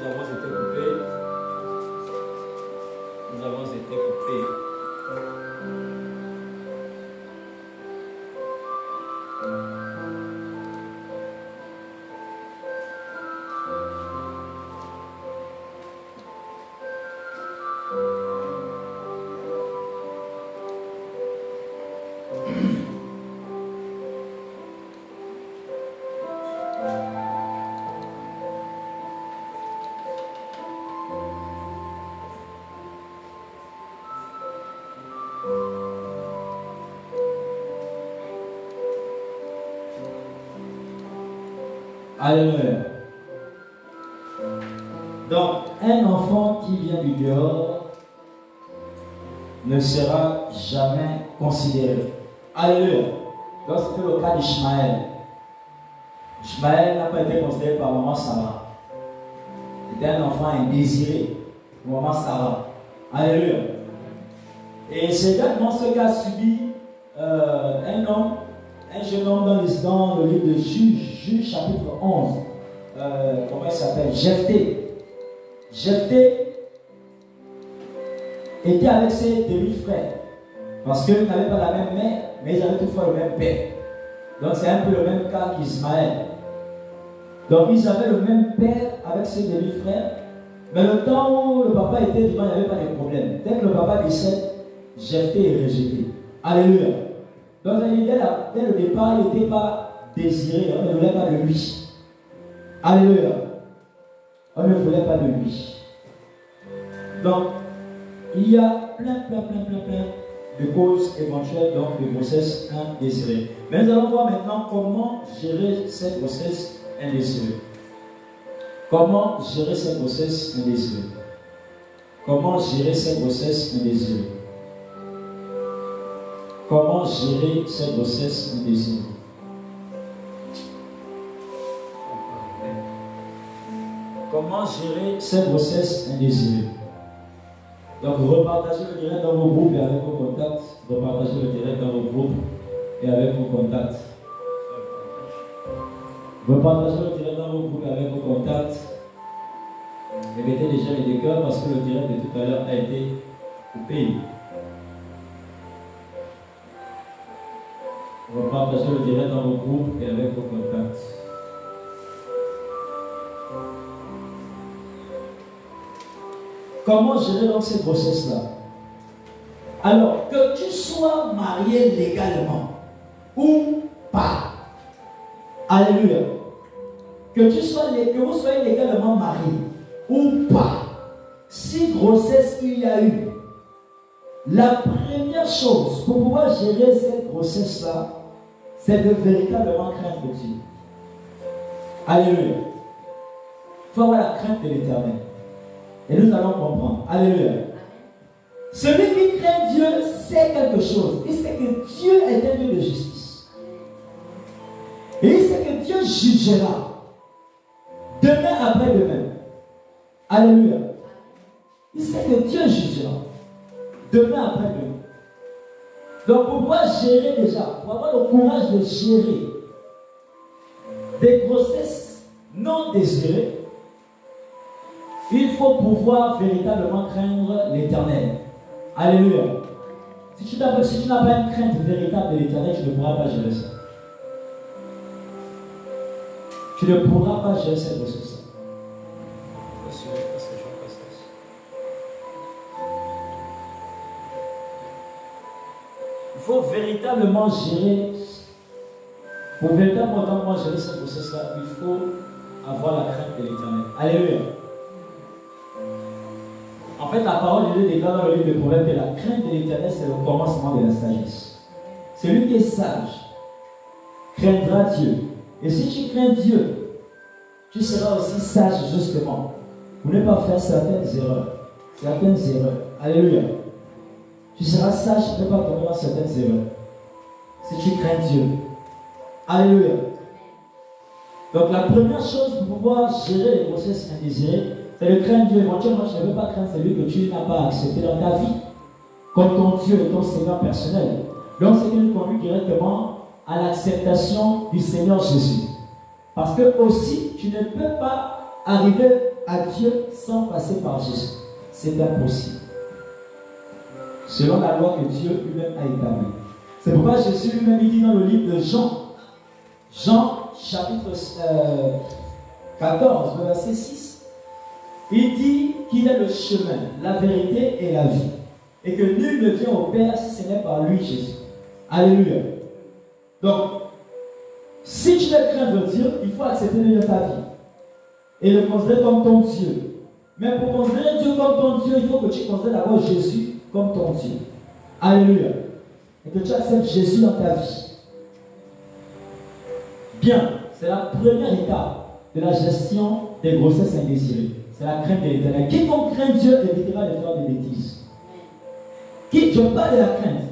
nous avons été coupés. Nous avons été coupés. Alléluia. Donc, un enfant qui vient du dehors ne sera jamais considéré. Alléluia. Donc, c'était le cas d'Ishmaël. Ishmaël n'a pas été considéré par maman Sarah. C'était un enfant indésiré pour maman Sarah. Alléluia. Et c'est également ce qu'a subi un jeune homme dans le livre de Juge chapitre 11. Comment il s'appelle? Jephthé. Jephthé était avec ses demi-frères. Parce qu'ils n'avaient pas la même mère, mais ils avaient toutefois le même père. Donc c'est un peu le même cas qu'Ismaël. Donc ils avaient le même père avec ses demi-frères. Mais le temps où le papa était vivant, il n'y avait pas de problème. Dès que le papa décède, Jephthé est rejeté. Alléluia. Donc dès le départ, il n'était pas désiré, on ne voulait pas de lui. Alléluia. On ne voulait pas de lui. Donc, il y a plein de causes éventuelles donc, de grossesse indésirée. Mais nous allons voir maintenant comment gérer cette grossesse indésirée. Comment gérer cette grossesse indésirée? Comment gérer cette grossesse indésirée? Comment gérer cette grossesse indésirée? Comment gérer cette grossesse indésirée? Donc, repartagez le direct dans vos groupes et avec vos contacts. Repartagez le direct dans vos groupes et avec vos contacts. Repartagez le direct dans vos groupes et avec vos contacts. Et mettez déjà les cœurs parce que le direct de tout à l'heure a été coupé. Repartagez le direct dans vos groupes et avec vos contacts. Comment gérer donc cette grossesse-là? Alors, que tu sois marié légalement ou pas. Alléluia. Que vous soyez légalement marié ou pas. Si grossesse il y a eu, la première chose pour pouvoir gérer cette grossesse-là, c'est de véritablement craindre Dieu. Alléluia. Il faut avoir la crainte de l'Éternel. Et nous allons comprendre. Alléluia. Celui qui craint Dieu sait quelque chose. Il sait que Dieu est un Dieu de justice. Et il sait que Dieu jugera demain après demain. Alléluia. Il sait que Dieu jugera demain après demain. Donc pour pouvoir gérer déjà, pour avoir le courage de gérer des grossesses non désirées, il faut pouvoir véritablement craindre l'Éternel. Alléluia. Si tu n'as pas une crainte véritable de l'Éternel, tu ne pourras pas gérer ça. Tu ne pourras pas gérer cette grossesse. Il faut véritablement gérer. Pour véritablement gérer cette grossesse-là, il faut avoir la crainte de l'Éternel. Alléluia. En fait, la parole de Dieu déclare dans le livre de Proverbes que la crainte de l'Éternel, c'est le commencement de la sagesse. Celui qui est sage craindra Dieu. Et si tu crains Dieu, tu seras aussi sage justement. Pour ne pas faire certaines erreurs. Alléluia. Tu seras sage pour ne pas tomber dans certaines erreurs. Si tu crains Dieu. Alléluia. Donc la première chose pour pouvoir gérer les grossesses indésirées, c'est de craindre Dieu. Éventuellement, tu ne veux pas craindre celui que tu n'as pas accepté dans ta vie, comme ton Dieu et ton Seigneur personnel. Donc, c'est qu'il nous conduit directement à l'acceptation du Seigneur Jésus. Parce que aussi, tu ne peux pas arriver à Dieu sans passer par Jésus. C'est impossible. Selon la loi que Dieu lui-même a établie. C'est pourquoi Jésus lui-même dit dans le livre de Jean, Jean chapitre 14, verset 6, il dit qu'il est le chemin, la vérité et la vie. Et que nul ne vient au Père si ce n'est par lui, Jésus. Alléluia. Donc, si tu veux craindre Dieu, il faut accepter de vivre ta vie. Et le considérer comme ton Dieu. Mais pour considérer Dieu comme ton Dieu, il faut que tu considères d'abord Jésus comme ton Dieu. Alléluia. Et que tu acceptes Jésus dans ta vie. Bien, c'est la première étape de la gestion des grossesses indésirées. C'est la crainte de l'Éternel. Quiconque craint Dieu évitera de faire des bêtises. Je parle de la crainte.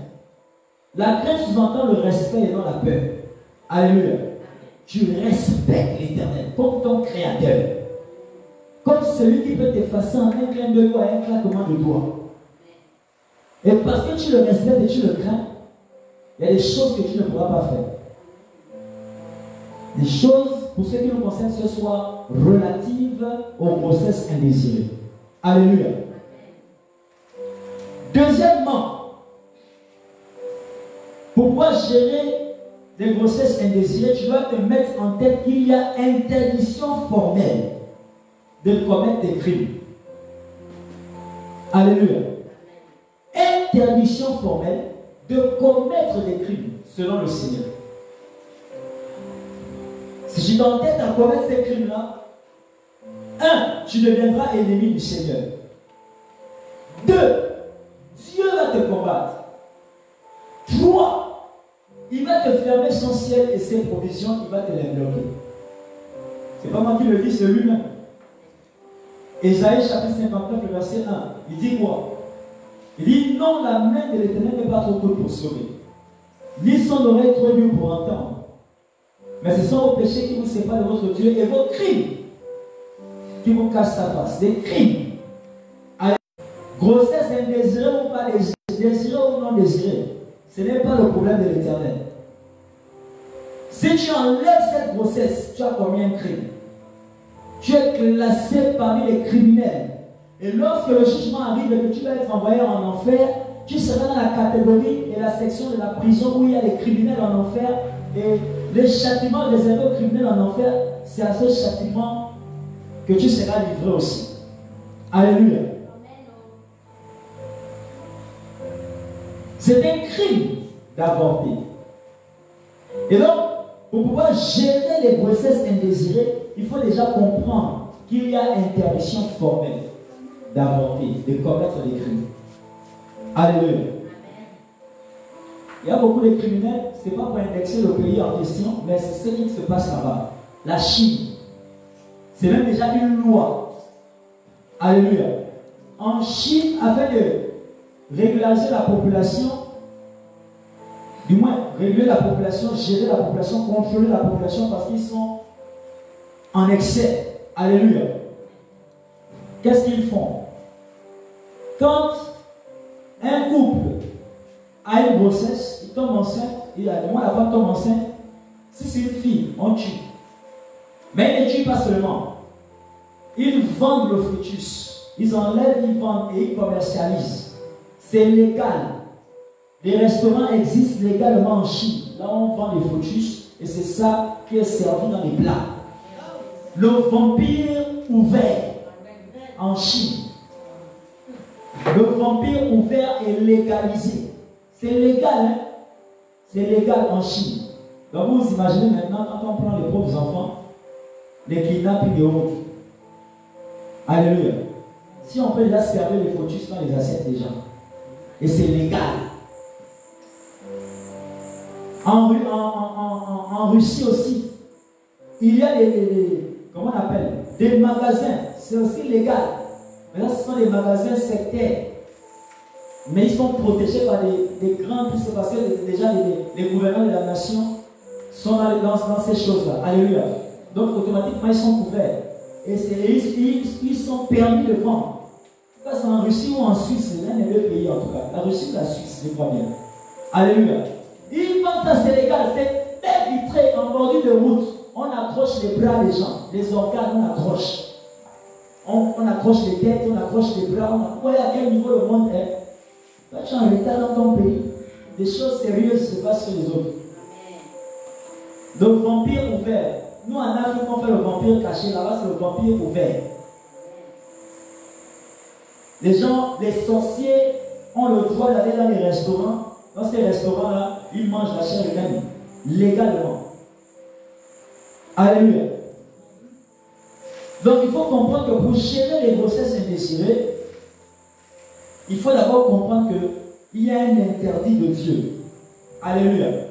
La crainte sous-entend le respect et non la peur. Alléluia. Tu respectes l'Éternel comme ton Créateur. Comme celui qui peut t'effacer en un clin d'œil ou à un claquement de doigts. Et parce que tu le respectes et tu le crains, il y a des choses que tu ne pourras pas faire. Des choses, pour ceux qui nous concernent ce soir, relatives aux grossesses indésirées. Alléluia. Deuxièmement, pour pouvoir gérer des grossesses indésirées, tu dois te mettre en tête qu'il y a interdiction formelle de commettre des crimes. Alléluia. Interdiction formelle de commettre des crimes selon le Seigneur. Si tu t'entêtes à commettre ces crimes-là, 1. Tu deviendras ennemi du Seigneur. 2. Dieu va te combattre. 3. Il va te fermer son ciel et ses provisions, il va te les bloquer. C'est pas moi qui le dis, c'est lui-même. Ésaïe chapitre 59, verset 1. Il dit quoi? Il dit non, la main de l'Éternel n'est pas trop courte pour sauver, ni son oreille trop dure pour entendre. Mais ce sont vos péchés qui vous séparent de votre Dieu et vos crimes qui vous cachent sa face. Des crimes. Grossesse indésirée ou pas désirée ou non désirée, ce n'est pas le problème de l'Éternel. Si tu enlèves cette grossesse, tu as commis un crime. Tu es classé parmi les criminels. Et lorsque le jugement arrive et que tu vas être envoyé en enfer, tu seras dans la catégorie et la section de la prison où il y a les criminels en enfer. Et les châtiments réservés aux criminels en enfer, c'est à ce châtiment que tu seras livré aussi. Alléluia. C'est un crime d'avorter. Et donc, pour pouvoir gérer les grossesses indésirées, il faut déjà comprendre qu'il y a interdiction formelle d'avorter, de commettre des crimes. Alléluia. Il y a beaucoup de criminels, ce n'est pas pour indexer le pays en question, mais c'est ce qui se passe là-bas. La Chine, c'est même déjà une loi. Alléluia. En Chine, afin de régulariser la population, du moins réguler la population, gérer la population, contrôler la population parce qu'ils sont en excès. Alléluia. Qu'est-ce qu'ils font? Quand un couple a une grossesse, il tombe enceinte, il a demandé la femme tombe enceinte. Si c'est une fille, on tue. Mais ils ne tuent pas seulement. Ils vendent le fœtus. Ils enlèvent, ils vendent et ils commercialisent. C'est légal. Les restaurants existent légalement en Chine. Là, on vend les fœtus et c'est ça qui est servi dans les plats. Le vampire ouvert en Chine. Le vampire ouvert est légalisé. C'est légal, hein? C'est légal en Chine. Donc vous imaginez maintenant quand on prend les pauvres enfants, les kidnappings et autres. Alléluia. Si on peut déjà servir les fœtus dans les assiettes des gens. Et c'est légal. En Russie aussi, il y a comment on appelle, des magasins, c'est aussi légal. Mais là, ce sont des magasins sectaires. Mais ils sont protégés par des grands puissances parce que déjà les gouvernants de la nation sont dans ces choses-là. Alléluia. Donc automatiquement, ils sont couverts. Et ils sont permis de vendre. Ça, c'est en Russie ou en Suisse, c'est l'un des deux pays en tout cas. La Russie ou la Suisse, je crois bien. Alléluia. Ils vendent ça, c'est légal. C'est très vitré en bordure de route. On accroche les bras des gens, les organes, on accroche. On accroche les têtes, on accroche les bras. Vous voyez à quel niveau le monde est. Toi, tu es en retard dans ton pays. Des choses sérieuses se passent sur les autres. Donc, vampire ouvert. Nous, en Afrique, on fait le vampire caché. Là-bas, c'est le vampire ouvert. Les gens, les sorciers, ont le droit d'aller dans les restaurants. Dans ces restaurants-là, ils mangent la chair humaine. Légalement. Alléluia. Donc, il faut comprendre que pour gérer les grossesses indésirées, il faut d'abord comprendre qu'il y a un interdit de Dieu. Alléluia.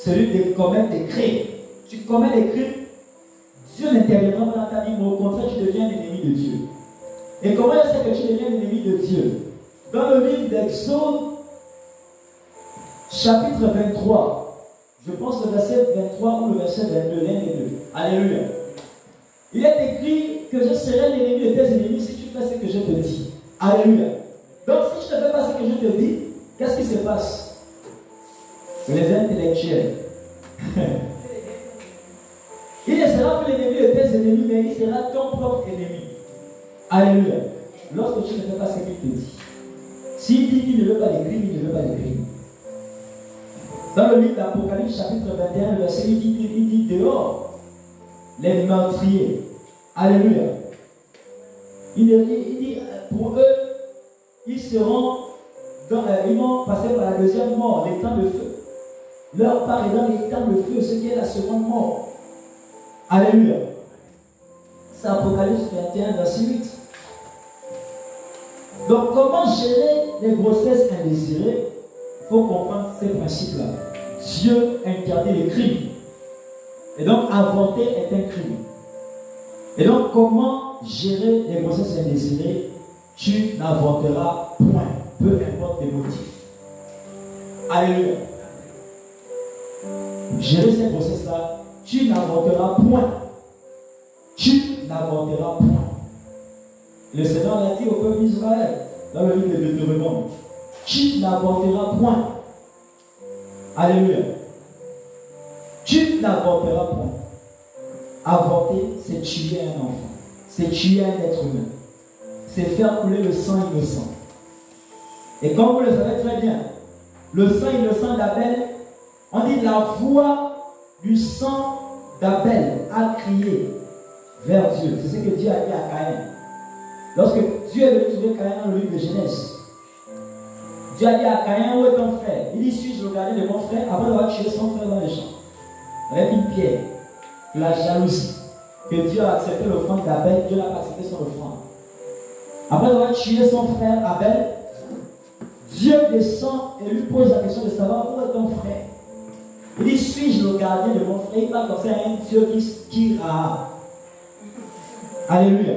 Celui de commettre des crimes. Tu commets des crimes, Dieu n'interviendra pas dans ta vie, mais au contraire, tu deviens l'ennemi de Dieu. Et comment est-ce que tu deviens l'ennemi de Dieu? Dans le livre d'Exode, chapitre 23, je pense le verset 23 ou le verset 22, l'un des deux. Alléluia. Il est écrit que je serai l'ennemi de tes ennemis si tu fais ce que je te dis. Alléluia. Donc si tu ne fais pas ce que je te dis, qu'est-ce qui se passe? Les intellectuels. Il ne sera plus l'ennemi de tes ennemis, mais il sera ton propre ennemi. Alléluia. Lorsque tu ne fais pas ce qu'il te dit. S'il dit qu'il ne veut pas les crimes, il ne veut pas les crimes. Dans le livre d'Apocalypse, chapitre 21, le verset, il dit dehors les meurtriers. Alléluia. Il dit pour eux, ils vont passer par la deuxième mort, les temps de feu. Leur part est dans les temps de feu, ce qui est la seconde mort. Alléluia. C'est Apocalypse 21, verset 8. Donc, comment gérer les grossesses indésirées? Il faut comprendre ces principes-là. Dieu interdit les crimes. Et donc, avorter est un crime. Et donc, comment gérer les grossesses indésirées? Tu n'avorteras point, peu importe les motifs. Alléluia. Gérer ces grossesses-là, tu n'avorteras point. Tu n'avorteras point. Le Seigneur l'a dit au peuple d'Israël, dans le livre de Deutéronome. Tu n'avorteras point. Alléluia. Tu n'avorteras point. Avorter, c'est tuer un enfant. C'est tuer un être humain. C'est faire couler le sang innocent. Et comme vous le savez très bien, le sang innocent d'Abel, on dit la voix du sang d'Abel a crié vers Dieu. C'est ce que Dieu a dit à Caïn. Lorsque Dieu est venu trouver Caïn dans le livre de Genèse, Dieu a dit à Caïn, où est ton frère? Il dit, suis-je le gardien de mon frère après avoir tué son frère dans les champs? Avec une pierre, la jalousie, que Dieu a accepté l'offrande d'Abel, Dieu n'a pas accepté son offrande. Après avoir tué son frère Abel, Dieu descend et lui pose la question de savoir où est ton frère. Il dit, suis-je le gardien de mon frère? Il parle comme ça à un Dieu qui a. Alléluia.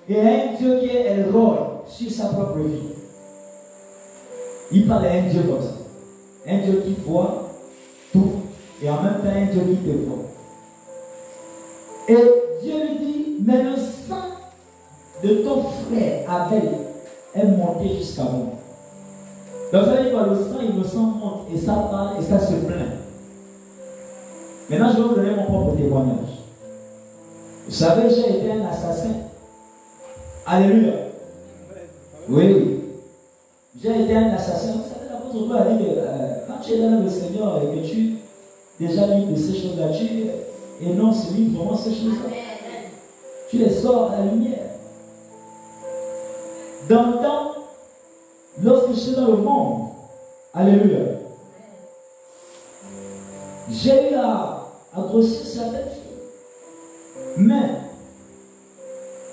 Et un Dieu qui est El Roi sur sa propre vie. Il parle à un Dieu comme ça. Un Dieu qui voit tout et en même temps un Dieu qui te voit. Et Dieu lui dit, mais le sang de ton frère Abel est monté jusqu'à moi. Donc ça veut dire que le sang innocent monte et ça parle et ça se plaint. Maintenant je vais vous donner mon propre témoignage. Vous savez, j'ai été un assassin. Alléluia. Oui, oui. J'ai été un assassin. Vous savez, l'apôtre Paul a dit que quand tu es dans le Seigneur et que tu déjà libre de ces choses-là, tu énonces librement ces choses-là. Tu les sors à la lumière. Dans le temps, lorsque j'étais dans le monde, alléluia, j'ai eu à grossir certaines filles. Mais,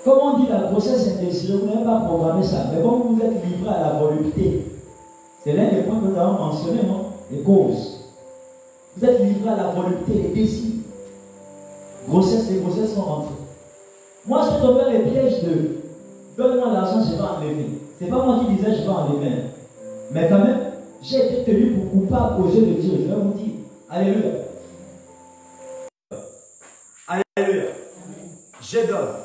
comme on dit la grossesse indésirée, vous n'avez pas programmé ça. Mais comme vous êtes livré à la volupté, c'est l'un des points que nous avons mentionné, non? Les causes. Vous êtes livré à la volupté, les désirs. Les grossesses sont rentrées. Moi, je suis tombé dans les pièges de donne-moi l'argent, je vais enlever. C'est pas moi qui disais je vais enlever. Mais quand même, j'ai été tenu pour coupable aux yeux de Dieu. Je vais vous dire. Alléluia. Alléluia. Je donne.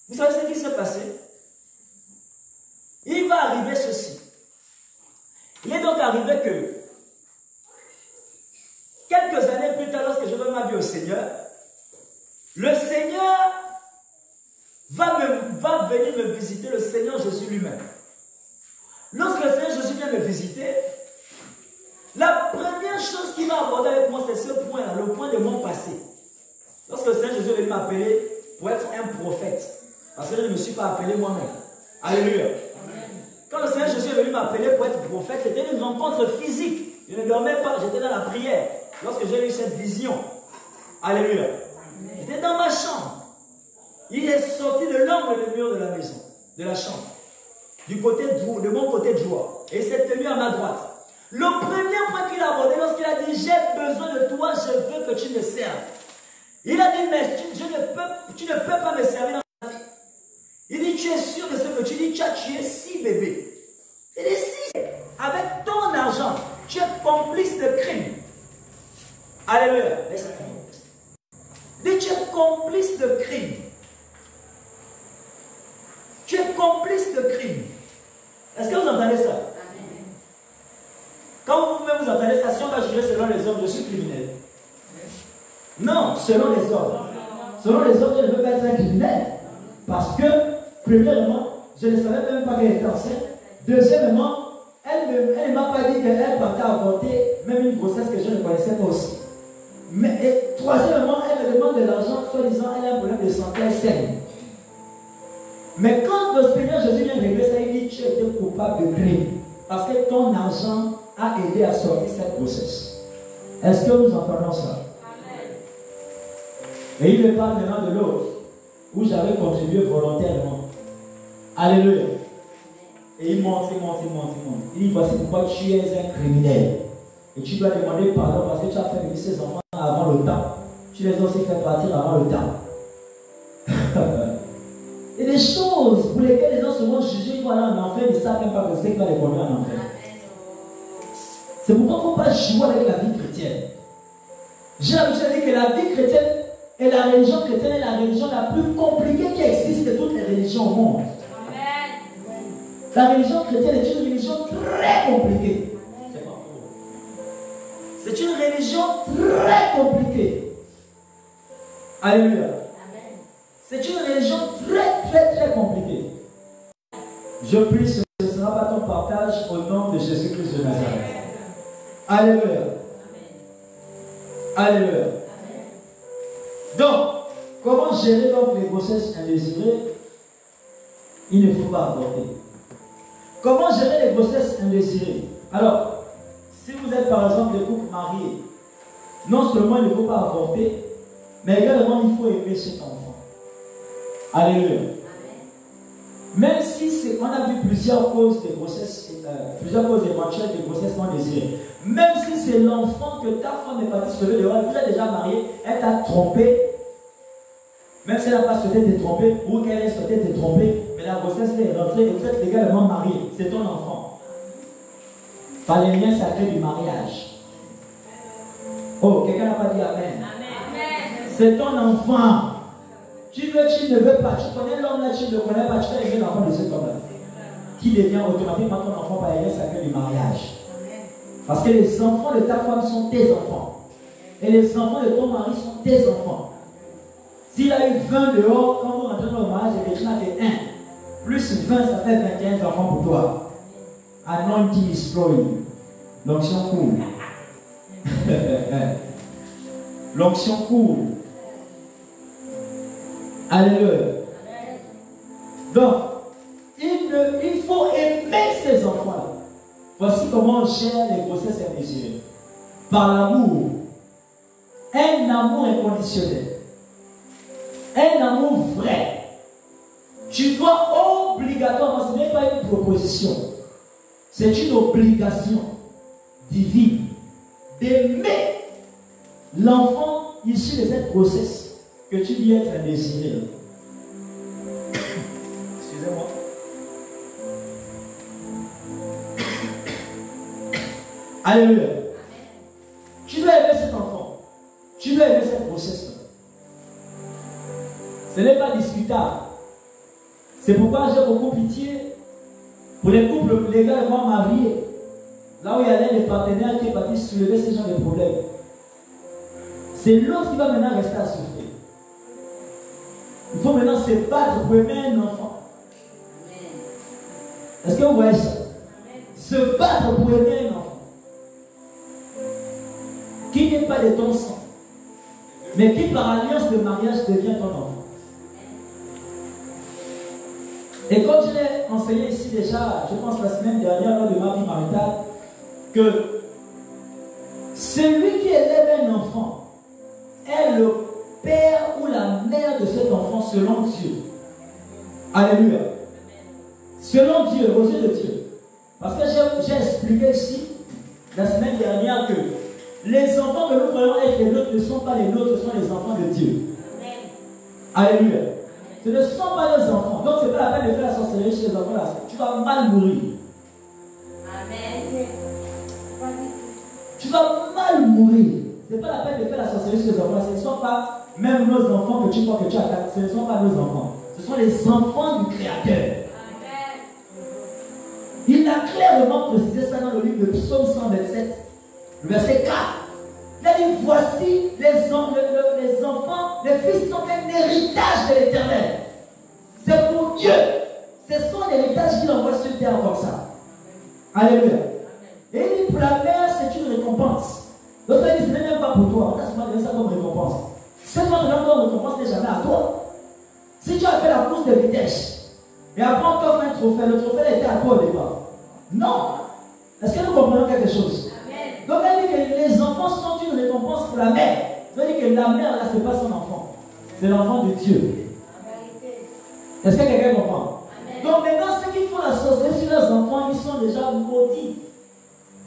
Vous savez ce qui s'est passé? Il va arriver ceci. Il est donc arrivé que quelques années plus tard, lorsque je donne ma vie au Seigneur, le Seigneur va venir me visiter le Seigneur Jésus lui-même. Lorsque le Seigneur Jésus vient me visiter, la première chose qu'il va aborder avec moi, c'est ce point-là, le point de mon passé. Lorsque le Seigneur Jésus est venu m'appeler pour être un prophète, parce que je ne me suis pas appelé moi-même. Alléluia. Quand le Seigneur Jésus est venu m'appeler pour être prophète, c'était une rencontre physique. Je ne dormais pas, j'étais dans la prière. Lorsque j'ai eu cette vision. Alléluia. J'étais dans ma chambre. Il est sorti de l'angle du mur de la maison, de la chambre, de mon côté droit. Et il s'est tenu à ma droite. Le premier point qu'il a abordé lorsqu'il a dit « J'ai besoin de toi, je veux que tu me serves ». Il a dit « Mais tu ne peux pas me servir dans ta vie ». Il dit « Tu es sûr de ce que tu dis, tu es si bébé ». Il dit « Si, avec ton argent, tu es complice de crime ». Alléluia. Il dit « Tu es complice de crime ». Tu es complice de crime. Est-ce que vous entendez ça? Quand vous-même vous entendez ça, si on va juger selon les hommes, je suis criminel. Non, selon les hommes. Selon les hommes, je ne peux pas être un criminel. Parce que, premièrement, je ne savais même pas qu'elle était enceinte. Deuxièmement, elle ne m'a pas dit qu'elle partait avorter, même une grossesse que je ne connaissais pas aussi. Et troisièmement, elle me demande de l'argent, soi-disant, elle a un problème de santé, elle saigne. Mais quand le Seigneur Jésus vient régler ça, il dit, tu étais coupable de crime. Parce que ton argent a aidé à sortir cette grossesse. Est-ce que nous entendons ça? Amen. Et il me parle maintenant de l'autre, où j'avais contribué volontairement. Alléluia. Et il monte. Il dit, voici pourquoi tu es un criminel. Et tu dois demander pardon parce que tu as fait venir ces enfants avant le temps. Tu les as aussi fait partir avant le temps. Et des choses pour lesquelles les gens seront jugés, ils vont aller en enfer, ils ne savent même pas que c'est qui va les conduire en enfer. C'est pourquoi il ne faut pas jouer avec la vie chrétienne. J'ai l'habitude de dire que la vie chrétienne et la religion chrétienne est la religion la plus compliquée qui existe de toutes les religions au monde. Amen. La religion chrétienne est une religion très compliquée. C'est une religion très compliquée. Alléluia. C'est une religion très compliquée. Je prie que ce ne sera pas ton partage au nom de Jésus-Christ de Nazareth. Alléluia. Alléluia. Donc, comment gérer donc les grossesses indésirées? Il ne faut pas avorter. Comment gérer les grossesses indésirées? Alors, si vous êtes par exemple des couples mariés, non seulement il ne faut pas avorter, mais également il faut aimer cet enfant. Alléluia. Même si on a vu plusieurs causes de grossesse, plusieurs causes éventuelles de grossesse non désirée, même si c'est l'enfant que ta femme est partie sauver dehors, elle vous a déjà marié, elle t'a trompé, même si elle n'a pas souhaité te tromper, ou qu'elle ait souhaité te tromper, mais la grossesse est rentrée et vous êtes légalement marié, c'est ton enfant. Par les liens sacrés du mariage. Oh, quelqu'un n'a pas dit Amen. Amen. C'est ton enfant. Tu veux, tu ne veux pas. Tu connais l'homme là, tu ne le connais pas. Tu vas aimer l'enfant de cet homme-là. Qui devient automatiquement ton enfant par les liens sacrés du mariage. Parce que les enfants de ta femme sont tes enfants. Et les enfants de ton mari sont tes enfants. S'il a eu 20 dehors, quand vous rentrez dans le mariage, et que tu n'as que 1, plus 20, ça fait 21 enfants pour toi. Anointing is flowing. L'onction coule. L'onction coule. Alléluia. Donc, il faut aimer ces enfants-là. Voici comment on gère les grossesses indésirées. Par l'amour. Un amour inconditionnel. Un amour vrai. Tu dois obligatoirement, ce n'est pas une proposition, c'est une obligation divine d'aimer l'enfant issu de cette grossesse que tu dis être indésiré. Excusez-moi. Alléluia. Tu dois aimer cet enfant. Tu dois aimer cette grossesse. Ce n'est pas discutable. C'est pourquoi j'ai beaucoup pitié pour les couples légalement mariés. Là où il y a l'un des partenaires qui est parti soulever ce genre de problème. C'est l'autre qui va maintenant rester à souffrir. Il faut maintenant se battre pour aimer un enfant. Est-ce que vous voyez ça? Se battre pour aimer un enfant qui n'est pas de ton sang, mais qui par alliance de mariage devient ton enfant. Et comme je l'ai enseigné ici déjà, je pense la semaine dernière lors de ma vie maritale, que celui qui élève un enfant est le père ou la mère de cet enfant selon Dieu. Alléluia. Selon Dieu, aux yeux de Dieu. Parce que j'ai expliqué ici la semaine dernière que les enfants que nous prenons être les nôtres ne sont pas les nôtres, ce sont les enfants de Dieu. Alléluia. Ce ne sont pas nos enfants. Donc ce n'est pas la peine de faire la sorcellerie chez les enfants là. Tu vas mal mourir. Amen. Tu vas mal mourir. Ce n'est pas la peine de faire la sorcellerie chez les enfants là. Ce ne sont pas même nos enfants que tu crois que tu attaques. Ce ne sont pas nos enfants. Ce sont les enfants du Créateur. Il a clairement précisé ça dans le livre de Psaume 127, le verset 4. Il a dit, voici les enfants, les fils sont un héritage de l'Éternel. C'est pour Dieu. C'est son héritage qu'il envoie sur terre comme ça. Alléluia. Et il dit, pour la mère, c'est une récompense. D'autres disent, ce n'est même pas pour toi. On t'a souvent donné ça comme récompense. Cette fois, ton récompense n'est jamais à toi. Si tu as fait la course de vitesse, et après on t'offre un trophée, le trophée était à toi au départ. Non. Est-ce que nous comprenons quelque chose? Amen. Donc elle dit que les enfants sont une récompense pour la mère. Ça veut dire que la mère là, ce n'est pas son enfant. C'est l'enfant de Dieu. Est-ce que quelqu'un comprend? Amen. Donc maintenant, ceux qui font la sorcellerie sur leurs enfants, ils sont déjà maudits.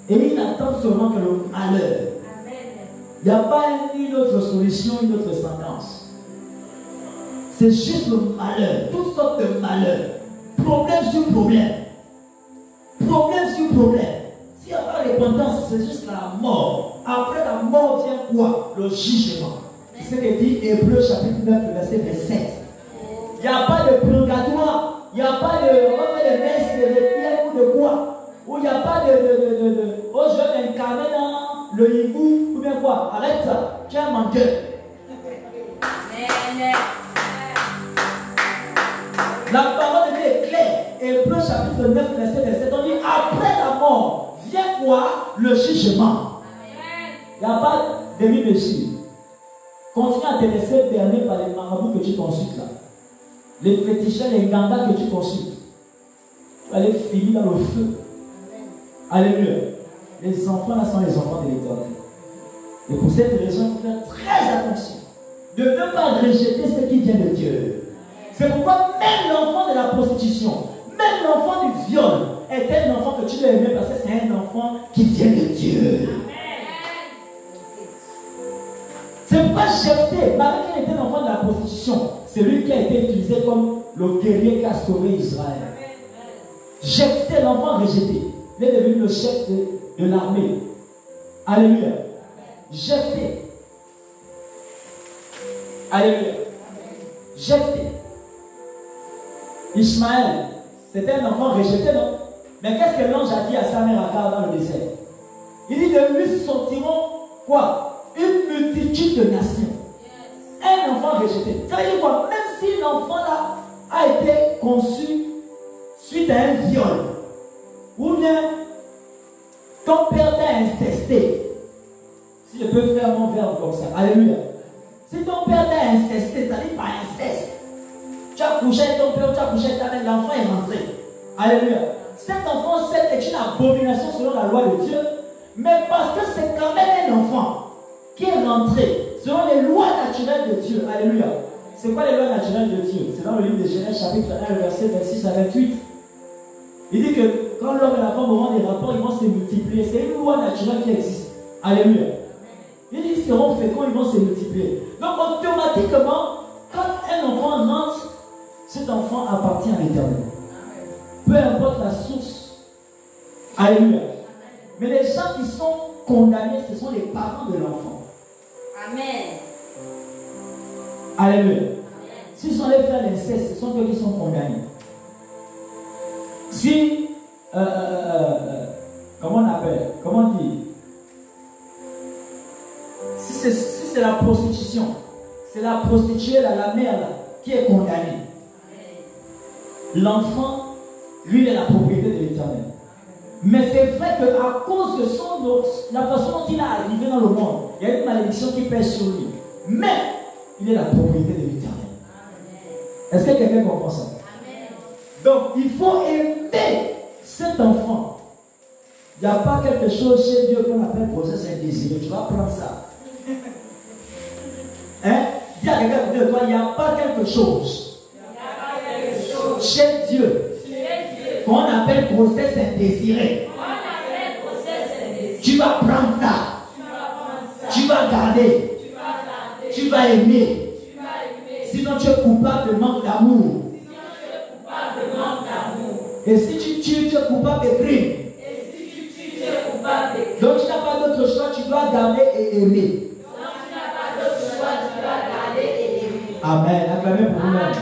Et ils n'attendent seulement que le malheur. Il n'y a pas une autre solution, une autre sentence. C'est juste le malheur, toutes sortes de malheurs, problème sur problème, problème sur problème. S'il n'y a pas de repentance, c'est juste la mort. Après la mort vient quoi? Le jugement. C'est ce que dit Hébreux chapitre 9, verset 27. Il n'y a pas de purgatoire, il n'y a pas de on va faire des messes, de pierre ou de quoi. Ou il n'y a pas oh je vais m'incarner dans le hibou ou bien quoi. Arrête ça, tu es un menteur. La parole de Dieu est claire. Hébreux chapitre 9, verset 27. On dit après la mort, vient quoi? Le jugement. Il n'y a pas de demi-mesure. Continue à te laisser berner par les marabouts que tu consultes là. Les féticheurs, les gangas que tu consultes. Tu vas aller finir dans le feu. Alléluia. Les enfants là sont les enfants de l'Éternel. Et pour cette raison, il faut faire très attention de ne pas rejeter ce qui vient de Dieu. C'est pourquoi même l'enfant de la prostitution, même l'enfant du viol, est un enfant que tu dois aimer parce que c'est un enfant qui vient de Dieu. C'est pourquoi Jephthé, malgré qu'il était l'enfant de la prostitution, c'est lui qui a été utilisé comme le guerrier qui a sauvé Israël. Jephthé, l'enfant rejeté, il est devenu le chef de l'armée. Alléluia. Jephthé. Alléluia. Jephthé. Ishmaël, c'était un enfant rejeté, non? Mais qu'est-ce que l'ange a dit à sa mère Agar dans le désert? Il dit de lui sortiront quoi? Une multitude de nations. Un enfant rejeté. Ça veut dire quoi? Même si l'enfant là a été conçu suite à un viol, ou bien ton père t'a incesté. Si je peux faire mon verbe comme ça. Alléluia. Si ton père t'a incesté, ça dit par inceste. Tu as couché avec ton père, tu as couché avec ta mère, l'enfant est rentré. Alléluia. Cet enfant, c'est une abomination selon la loi de Dieu, mais parce que c'est quand même un enfant qui est rentré selon les lois naturelles de Dieu. Alléluia. C'est quoi les lois naturelles de Dieu? C'est dans le livre de Genèse, chapitre 1, verset 26 à 28. Il dit que quand l'homme et la femme auront des rapports, ils vont se multiplier. C'est une loi naturelle qui existe. Alléluia. Il dit qu'ils seront féconds, ils vont se multiplier. Donc automatiquement, quand un enfant rentre, cet enfant appartient à l'Éternel. Peu importe la source. Alléluia. Mais les gens qui sont condamnés, ce sont les parents de l'enfant. Amen. Alléluia. S'ils sont allés faire l'inceste, ce sont eux qui sont condamnés. Si, comment on appelle, comment on dit, si c'est la prostitution, c'est la prostituée, la mère là, qui est condamnée. L'enfant Lui, il est la propriété de l'Éternel. Mais c'est vrai qu'à cause de la façon dont il est arrivé dans le monde, il y a une malédiction qui pèse sur lui. Mais il est la propriété de l'Éternel. Est-ce que quelqu'un comprend ça? Donc, il faut aimer cet enfant. Il n'y a pas quelque chose chez Dieu qu'on appelle grossesse indésirée. Tu vas prendre ça. Hein? Dis à quelqu'un de toi, il n'y a pas quelque chose chez Dieu qu'on appelle grossesse indésirée. Tu vas prendre ça. Tu vas garder. Tu vas aimer. Sinon, tu es coupable de manque d'amour. Et si tu tues, tu es coupable de crime. Donc, tu n'as pas d'autre choix, tu dois garder et aimer. Amen. Acclamez pour vous-même.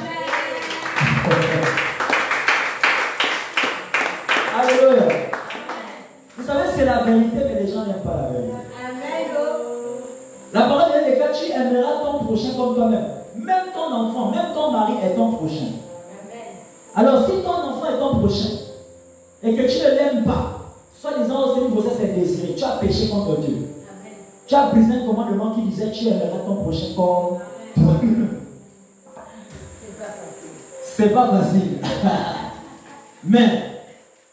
Alléluia. Vous savez, c'est la vérité, mais les gens n'aiment pas la vérité. La parole de Dieu, tu aimeras ton prochain comme toi-même. Même ton enfant, même ton mari est ton prochain. Alors, si ton enfant est ton prochain et que tu ne l'aimes pas, soi-disant c'est une grossesse indésirée, tu as péché contre Dieu. Amen. Tu as brisé un commandement qui disait tu aimeras ton prochain comme toi-même. C'est pas facile. Mais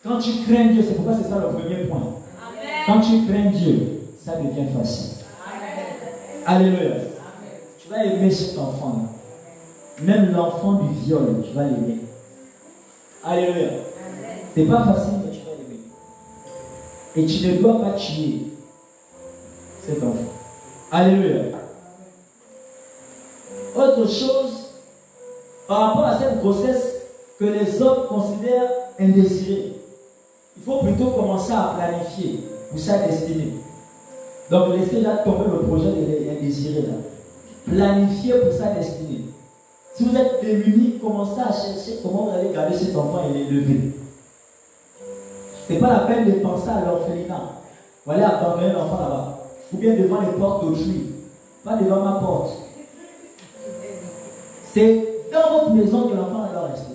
quand tu crains Dieu, c'est pourquoi c'est ça le premier point. Amen. Quand tu crains Dieu, ça devient facile. Amen. Alléluia. Amen. Tu vas aimer cet enfant. Même l'enfant du viol, tu vas l'aimer. Alléluia. C'est pas facile, mais tu vas l'aimer. Et tu ne dois pas tuer cet enfant. Alléluia. Autre chose, par rapport à cette grossesse que les hommes considèrent indésirée, il faut plutôt commencer à planifier pour sa destinée. Donc laissez là tomber le projet de l'indésiré là. Planifier pour sa destinée. Si vous êtes démunis, commencez à chercher comment vous allez garder cet enfant et l'élever. Ce n'est pas la peine de penser à l'orphelinat. Vous allez abandonner l'enfant là-bas. Ou bien devant les portes d'autrui. Pas devant ma porte. C'est dans votre maison que l'enfant doit rester.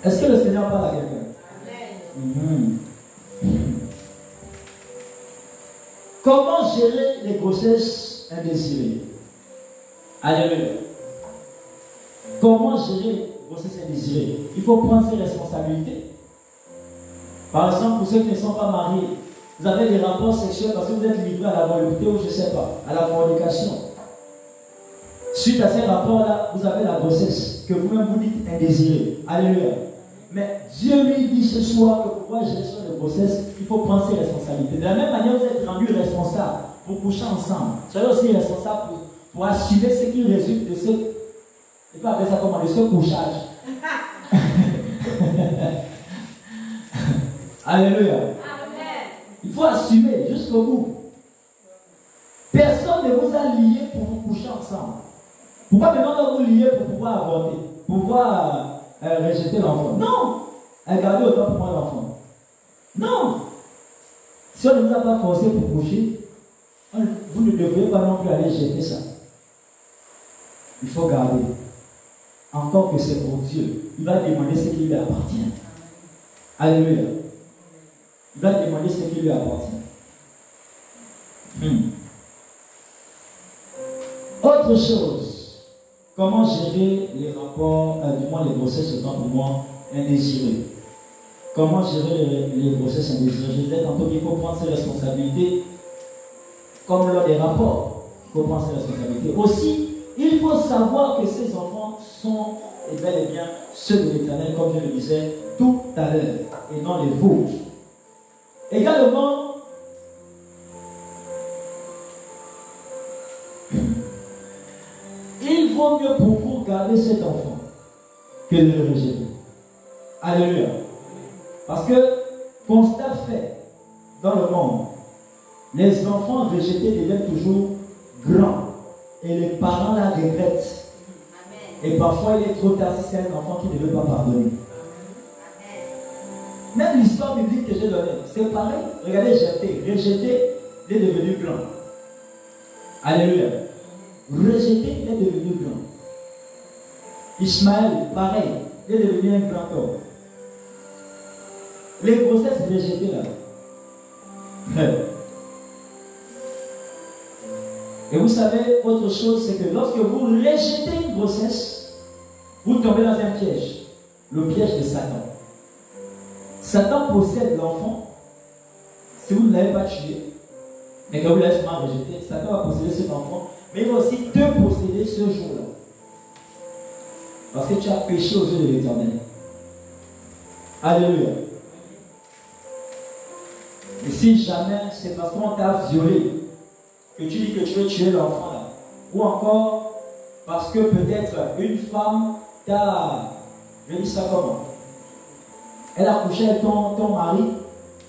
Est-ce que le Seigneur parle à quelqu'un? Comment gérer les grossesses indésirées? Alléluia. Comment gérer les grossesses indésirées? Il faut prendre ses responsabilités. Par exemple, pour ceux qui ne sont pas mariés, vous avez des rapports sexuels parce que vous êtes livré à la volupté ou je ne sais pas, à la fornication. Suite à ces rapports-là, vous avez la grossesse que vous-même vous dites indésirée. Alléluia. Mais Dieu lui dit ce soir que pour pouvoir gérer sur les grossesses, il faut prendre ses responsabilités. De la même manière, vous êtes rendu responsable pour coucher ensemble. Soyez aussi responsable pour assumer ce qui résulte de ce, je peux appeler ça comment, de ce couchage. Alléluia. Amen. Il faut assumer jusqu'au bout. Personne ne vous a lié pour vous coucher ensemble. Pourquoi maintenant vous lier pour pouvoir avorter, pour pouvoir rejeter l'enfant? Non. Gardez autant pour moi l'enfant. Non. Si on ne vous a pas forcé pour coucher, vous ne devriez pas non plus aller jeter ça. Il faut garder. Encore que c'est pour Dieu. Il va demander ce qui lui appartient. Alléluia. Il va demander ce qui lui appartient. Autre chose, comment gérer les rapports, du moins les grossesses autant pour moi indésirées. Comment gérer les grossesses indésirées? Je disais tantôt qu'il faut prendre ses responsabilités comme lors des rapports. Il faut prendre ses responsabilités. Aussi, il faut savoir que ces enfants sont bel et bien ceux de l'Éternel, comme je le disais tout à l'heure, et non les vôtres. Également, il vaut mieux pour vous garder cet enfant que de le rejeter. Alléluia. Parce que, constat fait, dans le monde, les enfants rejetés deviennent toujours grands. Et les parents la regrettent. Et parfois, il est trop tard si c'est un enfant qui ne veut pas pardonner. Même l'histoire biblique que j'ai donnée, c'est pareil. Regardez, rejeté, il est devenu blanc. Alléluia. Rejeté, il est devenu blanc. Ismaël, pareil. il est devenu un grand homme. Les grossesses rejetées là. Et vous savez, autre chose, c'est que lorsque vous rejetez une grossesse, vous tombez dans un piège. Le piège de Satan. Satan possède l'enfant. Si vous ne l'avez pas tué, mais que vous l'avez souvent rejeté, Satan va posséder cet enfant, mais il va aussi te posséder ce jour-là. Parce que tu as péché aux yeux de l'Éternel. Alléluia. Et si jamais c'est parce qu'on t'a violé que tu dis que tu veux tuer l'enfant là, ou encore parce que peut-être une femme t'a, je dis ça comment, elle a couché avec ton mari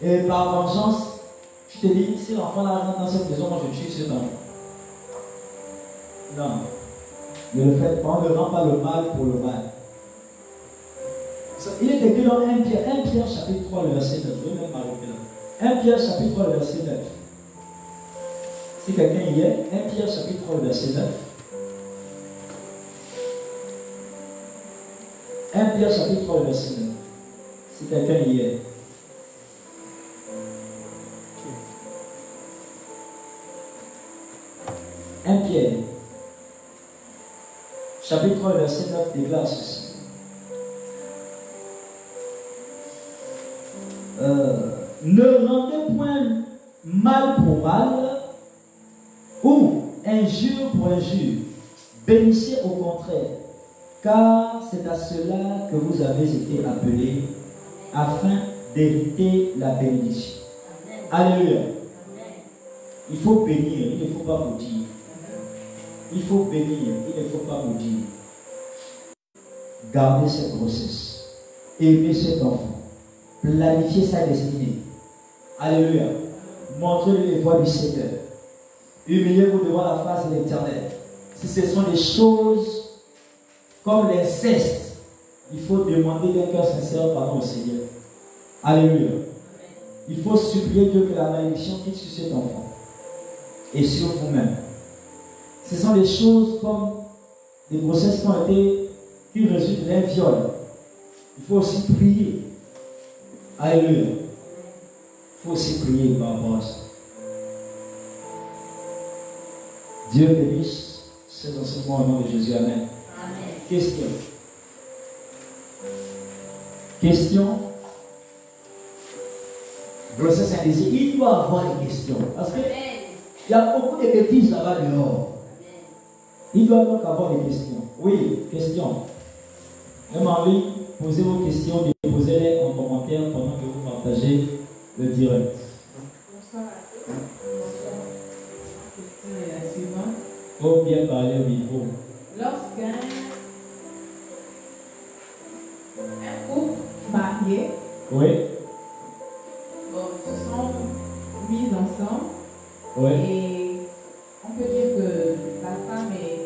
et par vengeance, tu te dis, si l'enfant là rentre dans cette maison, moi je tue cet enfant. Non. Ne le faites pas, on ne rend pas le mal pour le mal. Il est écrit dans 1 Pierre chapitre 3, le verset 9. Je vais même m'arrêter là. 1 Pierre chapitre 3, le verset 9. Si quelqu'un y est, 1 Pierre chapitre 3, le verset 9. 1 Pierre chapitre 3, le verset 9. Si quelqu'un y est. Un Pierre, chapitre 3, verset 9 déclare ceci. Ne rendez point mal pour mal ou injure pour injure. Bénissez au contraire, car c'est à cela que vous avez été appelés afin d'hériter la bénédiction. Alléluia. Il faut bénir, il ne faut pas maudire. Il faut bénir, il ne faut pas maudire. Gardez cette grossesse. Aimez cet enfant. Planifiez sa destinée. Alléluia. Montrez-lui les voies du Seigneur. Humiliez-vous devant la face de l'Éternel. Si ce sont des choses comme l'inceste, il faut demander d'un cœur sincère pardon au Seigneur. Alléluia. Il faut supplier Dieu que la malédiction quitte sur cet enfant et sur vous-même. Ce sont des choses comme des grossesses qui résultent d'un viol. Il faut aussi prier. Alléluia. Il faut aussi prier par rapport à ça. Dieu bénisse ces enseignements au nom de Jésus. Amen. Amen. Question. Question. Grossesse indésirée. Il doit avoir des questions. Parce qu'il y a beaucoup de bêtises là-bas dehors. Il doit donc avoir des questions. Oui, questions. Même en ligne, posez vos questions, déposez-les en commentaire pendant que vous partagez le direct. Bonsoir à tous. La question est la suivante. Il faut bien parler au micro. Lorsqu'un couple marié, Oui. se sont mis ensemble, Oui. et on peut dire que la femme est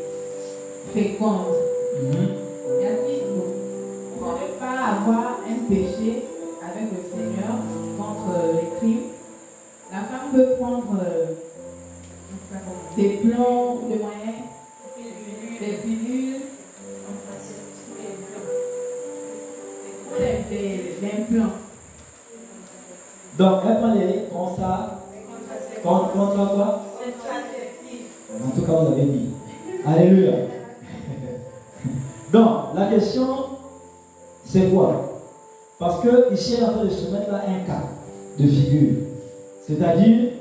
féconde. Y a-t-il, on ne peut pas avoir un péché avec le Seigneur contre les crimes. La femme peut prendre des plombs, des moyens, des pilules, des implants. Donc, elle prend les contrats. Contre quoi? En tout cas, vous avez dit. Alléluia. Donc, la question, c'est quoi? Parce que ici, elle est en train de se mettre là un cas de figure. C'est-à-dire,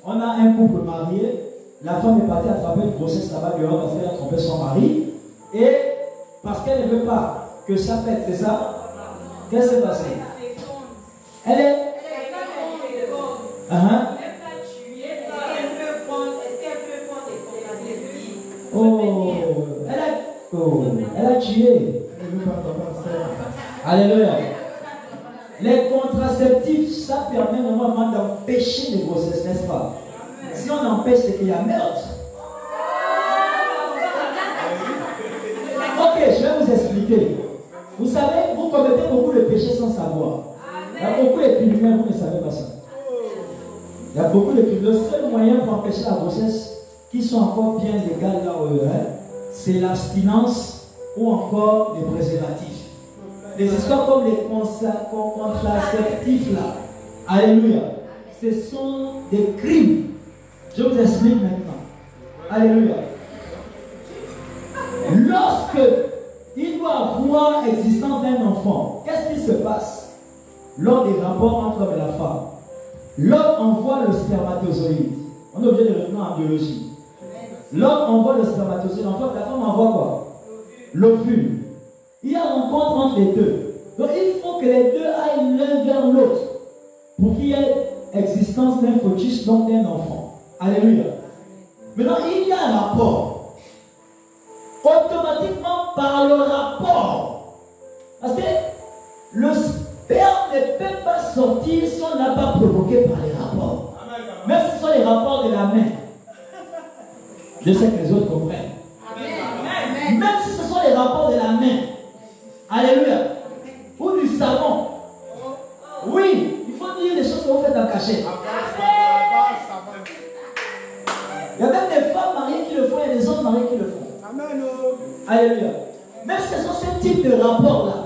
on a un couple marié, la femme est partie attraper une grossesse là-bas dehors parce qu'elle a trompé son mari, et parce qu'elle ne veut pas que ça pète, c'est ça? Qu'est-ce qui s'est passé? Elle est. Elle a tué. Alléluia. Les contraceptifs, ça permet normalement d'empêcher les grossesses, n'est-ce pas? Si on empêche, c'est qu'il y a meurtre. Ok, je vais vous expliquer. Vous savez, vous commettez beaucoup de péchés sans savoir. Il y a beaucoup de criminels, vous ne savez pas ça. Il y a beaucoup de criminels. Le seul moyen pour empêcher la grossesse, qui sont encore bien légales là où c'est l'abstinence ou encore les préservatifs. des histoires comme les contraceptifs là. Alléluia. Ce sont des crimes. Je vous explique maintenant. Alléluia. Lorsque il doit avoir existence d'un enfant, qu'est-ce qui se passe lors des rapports entre l'homme et la femme? L'homme envoie le spermatozoïde. On est obligé de revenir en biologie. L'homme envoie le spermatozoïde. En fait, la femme envoie quoi? L'ovule. Il y a rencontre entre les deux. Donc il faut que les deux aillent l'un vers l'autre pour qu'il y ait existence d'un fœtus, donc d'un enfant. Alléluia. Maintenant, il y a un rapport. Automatiquement, par le rapport. Parce que le sperme ne peut pas sortir si on n'a pas provoqué par les rapports. Même si ce sont les rapports de la main. Je sais que les autres comprennent. Amen. Même si ce sont les rapports de la main. Alléluia. Ou du savon. Oui, il faut dire les choses que vous faites en cachette. Il y a même des femmes mariées qui le font et des hommes mariés qui le font. Amen. Alléluia. Même si ce sont ce type de rapports-là,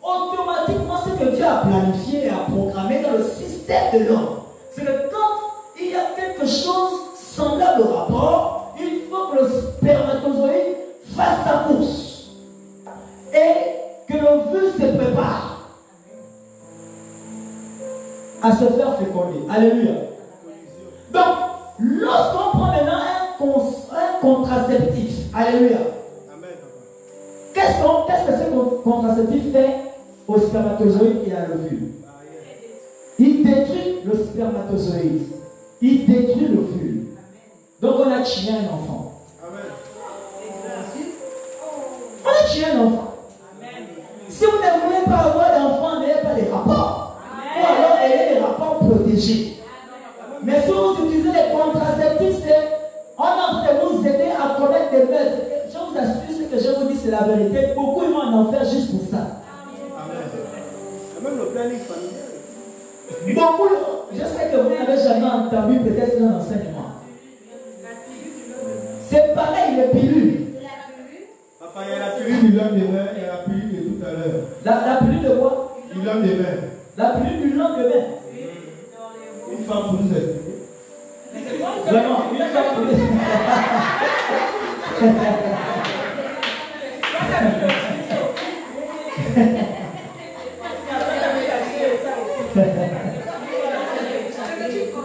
automatiquement, ce que Dieu a planifié et a programmé dans le système de l'homme, c'est que quand il y a quelque chose semblable au rapport, il faut que le spermatozoïde fasse sa course et que l'ovule se prépare à se faire féconder. Alléluia. Donc, lorsqu'on prend maintenant un contraceptif, alléluia, qu'est-ce que ce contraceptif fait au spermatozoïde et à l'ovule? Il détruit le spermatozoïde. Il détruit l'ovule. Donc on a tué un enfant. On a tué un enfant. Si vous ne voulez pas avoir d'enfant, n'ayez pas les rapports. Ou alors ayez les rapports protégés. Mais si vous utilisez les contraceptifs, on est en train de vous aider à connaître des maîtres. Je vous assure, ce que je vous dis, c'est la vérité. Beaucoup ils vont en enfer juste pour ça. Même le planning familial. Beaucoup, je sais que vous n'avez jamais entendu peut-être un enseignement. C'est pareil, les pilules. Papa, il y a la pilule du lendemain et la pilule de tout à l'heure. La pilule de quoi? Du lendemain. La pilule du lendemain. Une femme pour nous expliquer. Vraiment, une femme pour nous expliquer.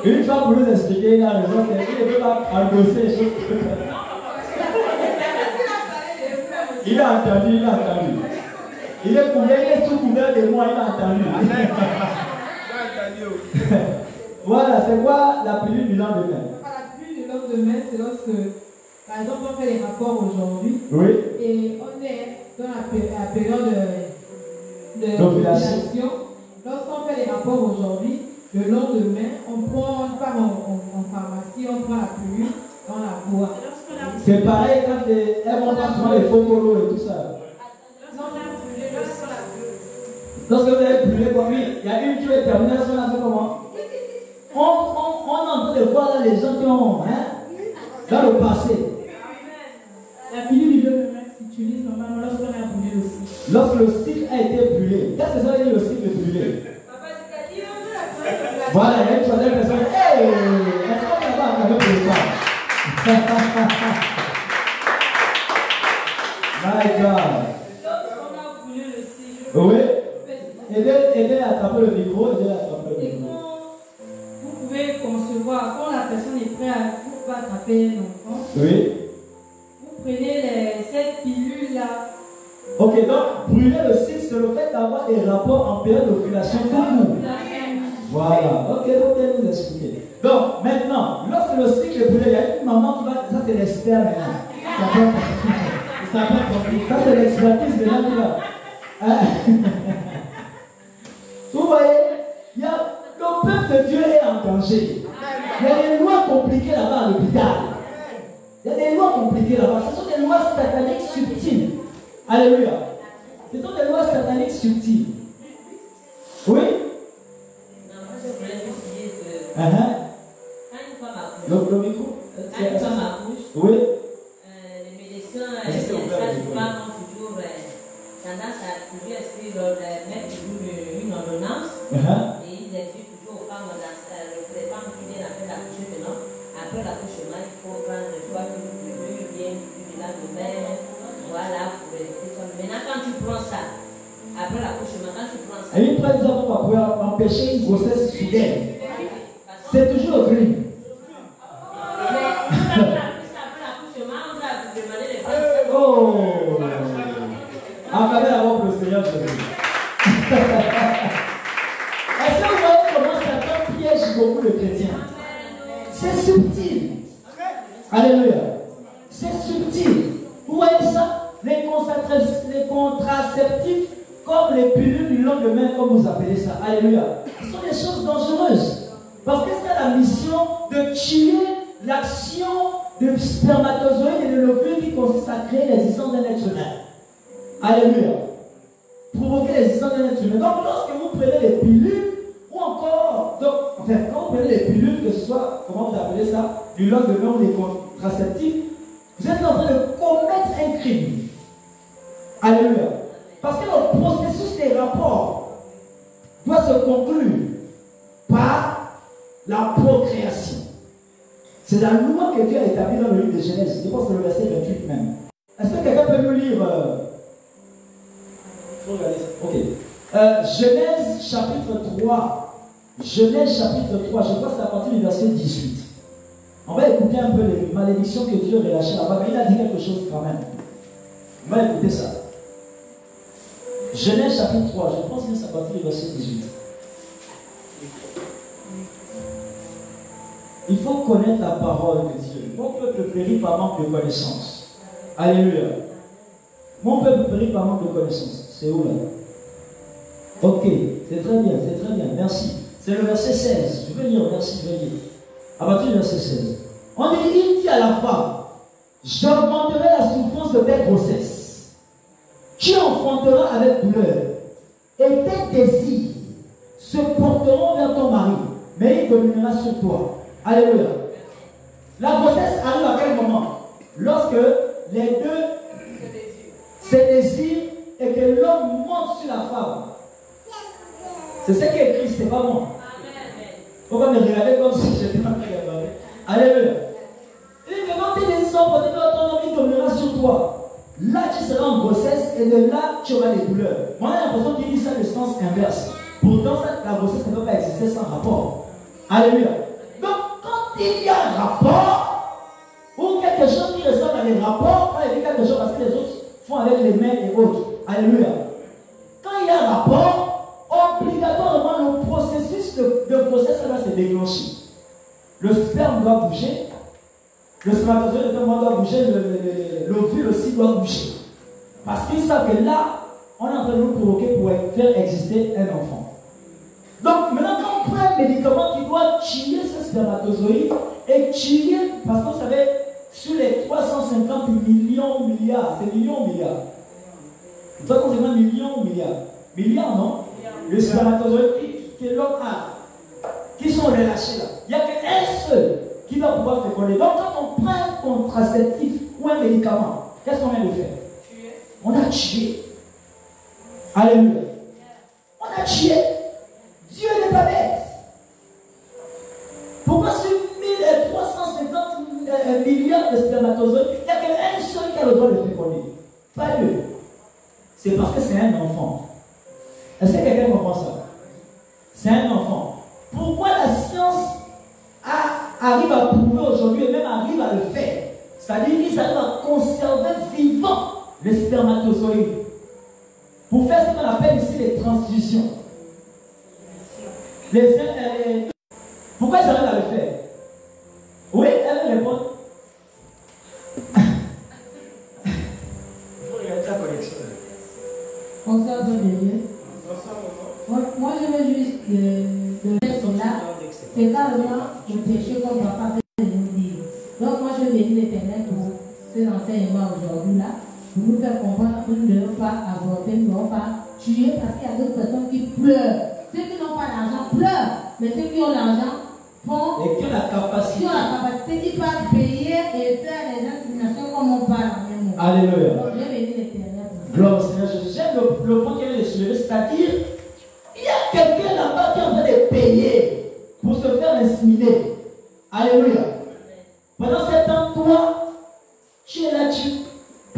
Une fois pour nous expliquer, il a raison, c'est qu'il ne peut pas endosser les choses. Il a entendu, il a entendu. Il est couvert, il est sous couvert de moi, il a entendu. Voilà, c'est quoi la pilule du lendemain? La pilule du lendemain, c'est lorsque, par exemple, on fait les rapports aujourd'hui. Oui. Et on est dans la période de l'ovulation. Lorsqu'on fait les rapports aujourd'hui, le lendemain, on part en pharmacie, on prend la pilule, on la boit. C'est pareil quand elles vont prendre les photos et tout ça. Lorsque vous avez brûlé comme lui, il y a une qui est terminée, on a fait comment? On est en train de voir là les gens qui ont, dans le passé. La pilule du lendemain s'utilise normalement lorsqu'on a brûlé le cycle. Lorsque le cycle a été brûlé, qu'est-ce que ça veut dire le cycle brûlé? Voilà, il y a une troisième personne. Hey! Est-ce qu'on va avoir pour ça? My God. Lorsqu'on a brûlé le cycle. Oui. Aidez à attraper le micro, aidez à attraper le micro. Vous pouvez concevoir, quand la personne est prête pour attraper un enfant, oui. vous prenez cette pilule-là. Ok, donc brûler le cycle, c'est le fait d'avoir des rapports en période d'ovulation tout court. Voilà, ok, vous pouvez nous expliquer. Donc maintenant, lorsque le cycle est brûlé, il y a une maman qui va. Ça, c'est l'expert maintenant. Ça, c'est l'expertise de là qui va. Vous voyez, il y a, le peuple de Dieu est en danger. Il y a des lois compliquées là-bas à l'hôpital. Il y a des lois compliquées là-bas. Ce sont des lois sataniques subtiles. Alléluia. Ce sont des lois sataniques subtiles. Oui? Non, moi je voulais juste dire que Quand une femme accouche, le micro? quand une femme accouche, Oui. les médecins, les sages-femmes ont toujours tendance ça a toujours inscrit dans mettre une ordonnance. Et il dit toujours aux femmes, les femmes qui viennent après l'accouchement, après l'accouchement, il faut prendre soit du bien du lendemain, voilà, pour éviter ça. Maintenant, quand tu prends ça, après l'accouchement, quand tu prends ça. Et par exemple, on peut empêcher une grossesse soudaine. C'est toujours le crime. Oh! Acclamez la voix pour le Seigneur Jésus. Est-ce que vous voyez comment Satan piège beaucoup de chrétiens? C'est subtil. Alléluia. C'est subtil. Vous voyez ça? Les contraceptifs, comme les pilules du lendemain, comme vous appelez ça. Alléluia. Ce sont des choses dangereuses. Parce que c'est la mission de tuer l'action de spermatozoïdes et de l'ovule qui consiste à créer l'existence d'un être humain. Alléluia. Provoquer l'existence d'un être humain. Donc, lorsque vous prenez les pilules, ou encore, quand vous prenez les pilules, que ce soit, comment vous appelez ça, du lendemain ou des contraceptifs, vous êtes en train de commettre un crime. Alléluia. Parce que le processus des rapports doit se conclure par la procréation. C'est la loi que Dieu a établie dans le livre de Genèse. Je pense que c'est le verset 28 même. Est-ce que quelqu'un peut nous lire faut regarder ça. Ok. Genèse chapitre 3. Genèse chapitre 3. Je crois que c'est à partir du verset 18. On va écouter un peu les malédictions que Dieu relâchait là-bas. Mais il a dit quelque chose quand même. On va écouter ça. Genèse chapitre 3. Je pense que c'est à partir du verset 18. Il faut connaître la parole de Dieu. Mon peuple périt par manque de connaissance. Alléluia. Mon peuple périt par manque de connaissance. C'est où là? Ok, c'est très bien, merci. C'est le verset 16. Je vais lire, merci, je vais lire. À partir du verset 16. On dit, il dit à la femme, j'augmenterai la souffrance de tes grossesses. Tu enfanteras avec douleur. Et tes désirs se porteront vers ton mari, mais il dominera sur toi. Alléluia. La grossesse arrive à quel moment? Lorsque les deux se désirent et que l'homme monte sur la femme. C'est ce qui est écrit, c'est pas moi. Il ne faut pas me regarder comme si j'étais pas regardé. Alléluia. Il dit que quand tes désirs sont portés vers ton homme, il dominera sur toi. Là, tu seras en grossesse et de là, tu auras des douleurs. Moi, j'ai l'impression qu'il dit ça le sens inverse. Pourtant, la grossesse ne peut pas exister sans rapport. Alléluia. Donc, quand il y a un rapport, ou quelque chose qui ressort dans les rapports, quand il dit quelque chose parce que les autres font avec les mains et autres. Alléluia. Quand il y a un rapport, obligatoirement, le processus de grossesse va se déclencher. Le sperme doit bouger, le spermatozoïde doit bouger, l'ovule aussi doit bouger. Parce qu'ils savent que là, on est en train de nous provoquer pour faire exister un enfant. Donc maintenant, quand on prend un médicament qui doit tuer ce spermatozoïde et tuer, parce que vous savez, sur les 350 millions, milliards, c'est millions, milliards. 350 millions, milliards. Milliards, non? Le spermatozoïde que l'homme a, qui sont relâchés là. Il n'y a qu'un seul qui va pouvoir féconder. Donc quand on prend un contraceptif ou un médicament, qu'est-ce qu'on vient de faire? On a tué. Alléluia. On a tué. Dieu n'est pas bête. Pourquoi sur 1350 milliards de spermatozoïdes, il n'y a qu'un seul qui a le droit de féconder? Pas deux. C'est parce que c'est un enfant. Est-ce que quelqu'un comprend ça? C'est un enfant. Pourquoi la science arrive à prouver aujourd'hui et même arrive à le faire? C'est-à-dire qu'ils arrivent à conserver vivant les spermatozoïdes pour faire ce qu'on appelle ici les transfusions. Pourquoi ils arrivent à le faire? Oui, elle me répond. Bonsoir, Dieu. Moi, je veux juste dire cela. C'est carrément le péché qu'on ne va pas faire nous dire. Donc, moi, je bénis l'Éternel pour ces enseignements aujourd'hui-là, pour nous faire comprendre que nous ne devons pas avorter, nous ne devons pas tuer, parce qu'il y a d'autres personnes qui pleurent. Ceux qui n'ont pas d'argent pleurent, mais ceux qui ont l'argent font. Et qui ont la capacité. Qui ont la capacité, qui peuvent payer et faire les inséminations comme on parle en même mot. Alléluia. Donc, je bénis l'Éternel pour Gloire au Seigneur Jésus. J'aime le point qu'il est soulevé, c'est-à-dire, il y a quelqu'un là-bas qui est en train de payer pour se faire inséminer. Alléluia. Pendant ce temps, toi, tu es là, tu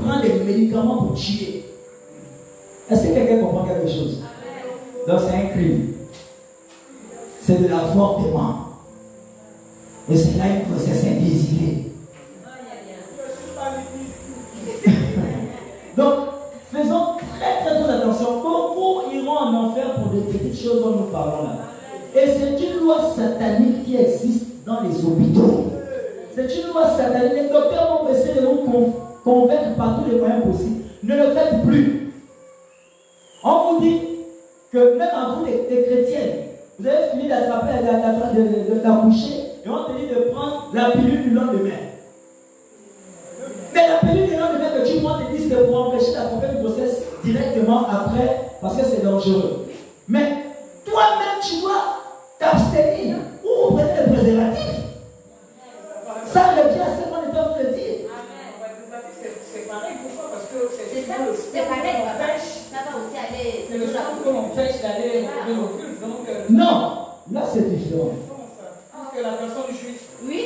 prends des médicaments pour tuer. Est-ce que quelqu'un comprend quelque chose? Donc c'est un crime. C'est de l'avortement. Et c'est là une grossesse indésirée. Donc, faisons très attention. Beaucoup iront en enfer pour des petites choses dont nous parlons là. Et c'est une loi satanique qui existe dans les hôpitaux. C'est une loi satanique. Les docteurs vont essayer de vous convaincre par tous les moyens possibles. Ne le faites plus. On vous dit que même à vous, les chrétiennes, vous avez fini d'attraper, d'accoucher, et on te dit de prendre la pilule du lendemain. Mais la pilule du lendemain que tu prends, te dit c'est pour empêcher d'attraper une grossesse directement après, parce que c'est dangereux. Mais toi-même, tu dois t'abstenir ou vous prenez le préservatif. Ça revient à ce qu'on est en train de dire. C'est pareil, pourquoi? Parce que c'est ça, c'est pareil. Ça va aussi aller. C'est le sang qu'on empêche d'aller retrouver nos fils. Non, là c'est différent. Parce que la personne juge. Oui,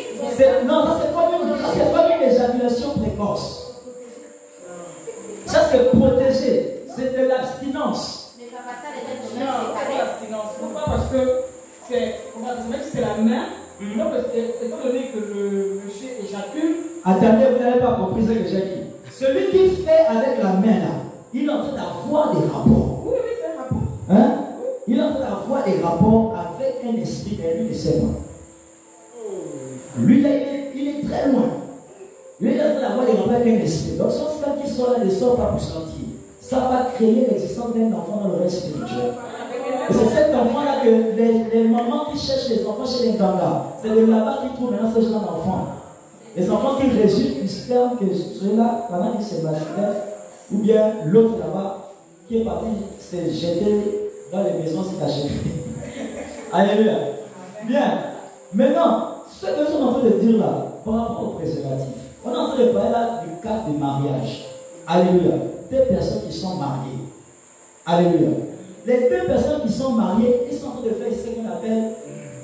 non, ça c'est comme une éjaculation précoce. Ça c'est protégé, c'est de l'abstinence. Mais ça va pas les non, c'est pas l'abstinence. Pourquoi? Parce que même si c'est la main, non, parce que étant donné que le monsieur éjacule. Attendez, vous n'avez pas compris ce que j'ai dit. Celui qui fait avec la main là, il est en train d'avoir des rapports. Oui, c'est un rapport. Hein? Il est en train d'avoir des rapports avec un esprit, mais lui ne sait pas. Lui là, il est très loin. Lui il est en train d'avoir des rapports avec un esprit. Donc son sperme qui sort là ne sort pas pour sentir. Ça va créer l'existence d'un enfant dans le reste spirituel. Et c'est cet enfant-là que les mamans qui cherchent les enfants chez les gangas, c'est de là-bas qu'ils trouvent maintenant ce genre d'enfants. Les enfants qui résultent du sperme que ceux-là, pendant qu'ils se masturbaient, ou bien l'autre là-bas, qui est parti se jeter dans les maisons s'est acheté. Alléluia. Bien. Maintenant, ce que nous sommes en train de dire là, par rapport au préservatif, on est en train de parler là du cas de mariage. Alléluia. Deux personnes qui sont mariées. Alléluia. Les deux personnes qui sont mariées, ils sont en train de faire ce qu'on appelle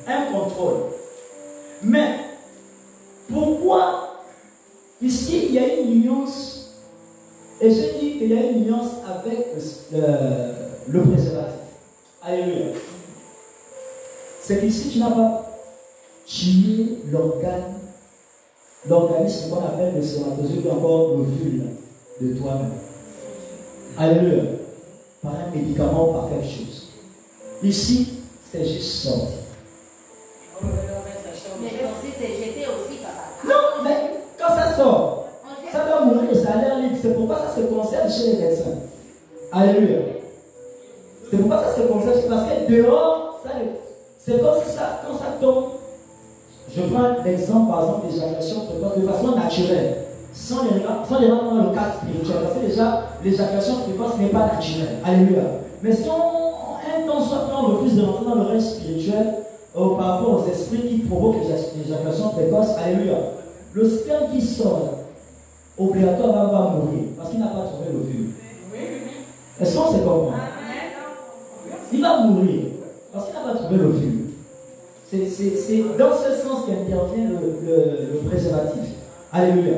un contrôle. Mais, pourquoi ici il y a une nuance, et je dis qu'il y a une nuance avec le préservatif. Alléluia. C'est qu'ici tu n'as pas tué l'organisme qu'on appelle le spermatozoïde ou encore l'ovule de toi-même. Alléluia. Par un médicament ou par quelque chose. Ici, c'est juste sorti. Mais aussi, c'est jeté aussi, papa. Non, mais quand ça sort, ça doit mourir, ça a l'air libre. C'est pourquoi ça se conserve chez les médecins. Alléluia. C'est pourquoi ça se conserve, parce que dehors, c'est comme si ça, quand ça tombe. Je prends l'exemple, par exemple, d'éjaculation précoce de façon naturelle. Sans les rendre dans le cas spirituel. Parce que déjà, l'éjaculation précoce n'est pas naturelle. Alléluia. Mais si un temps soit on refuse de rentrer dans le règne spirituel par rapport aux esprits qui provoquent l'éjaculation précoce, alléluia. Le sperme qui sort, obligatoirement va mourir parce qu'il n'a pas trouvé l'ovule. Est-ce qu'on sait comment? Il va mourir parce qu'il n'a pas trouvé l'ovule. C'est dans ce sens qu'intervient le préservatif. Alléluia.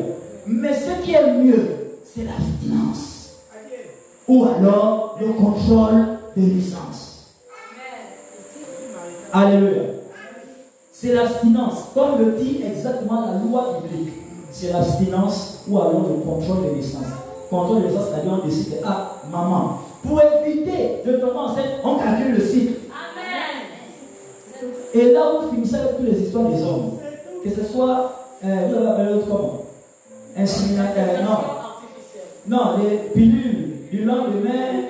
Mais ce qui est mieux, c'est l'abstinence. Ou alors le contrôle de licence. Alléluia. C'est l'abstinence. Comme le dit exactement la loi biblique. C'est l'abstinence ou alors le contrôle de licence. Contrôle de licence, c'est-à-dire on décide que, ah, maman, pour éviter de tomber enceinte, on calcule le cycle. Et là, vous finissez avec toutes les histoires des hommes. Que ce soit, vous avez appelé l'autre comment? Non, les pilules du lendemain,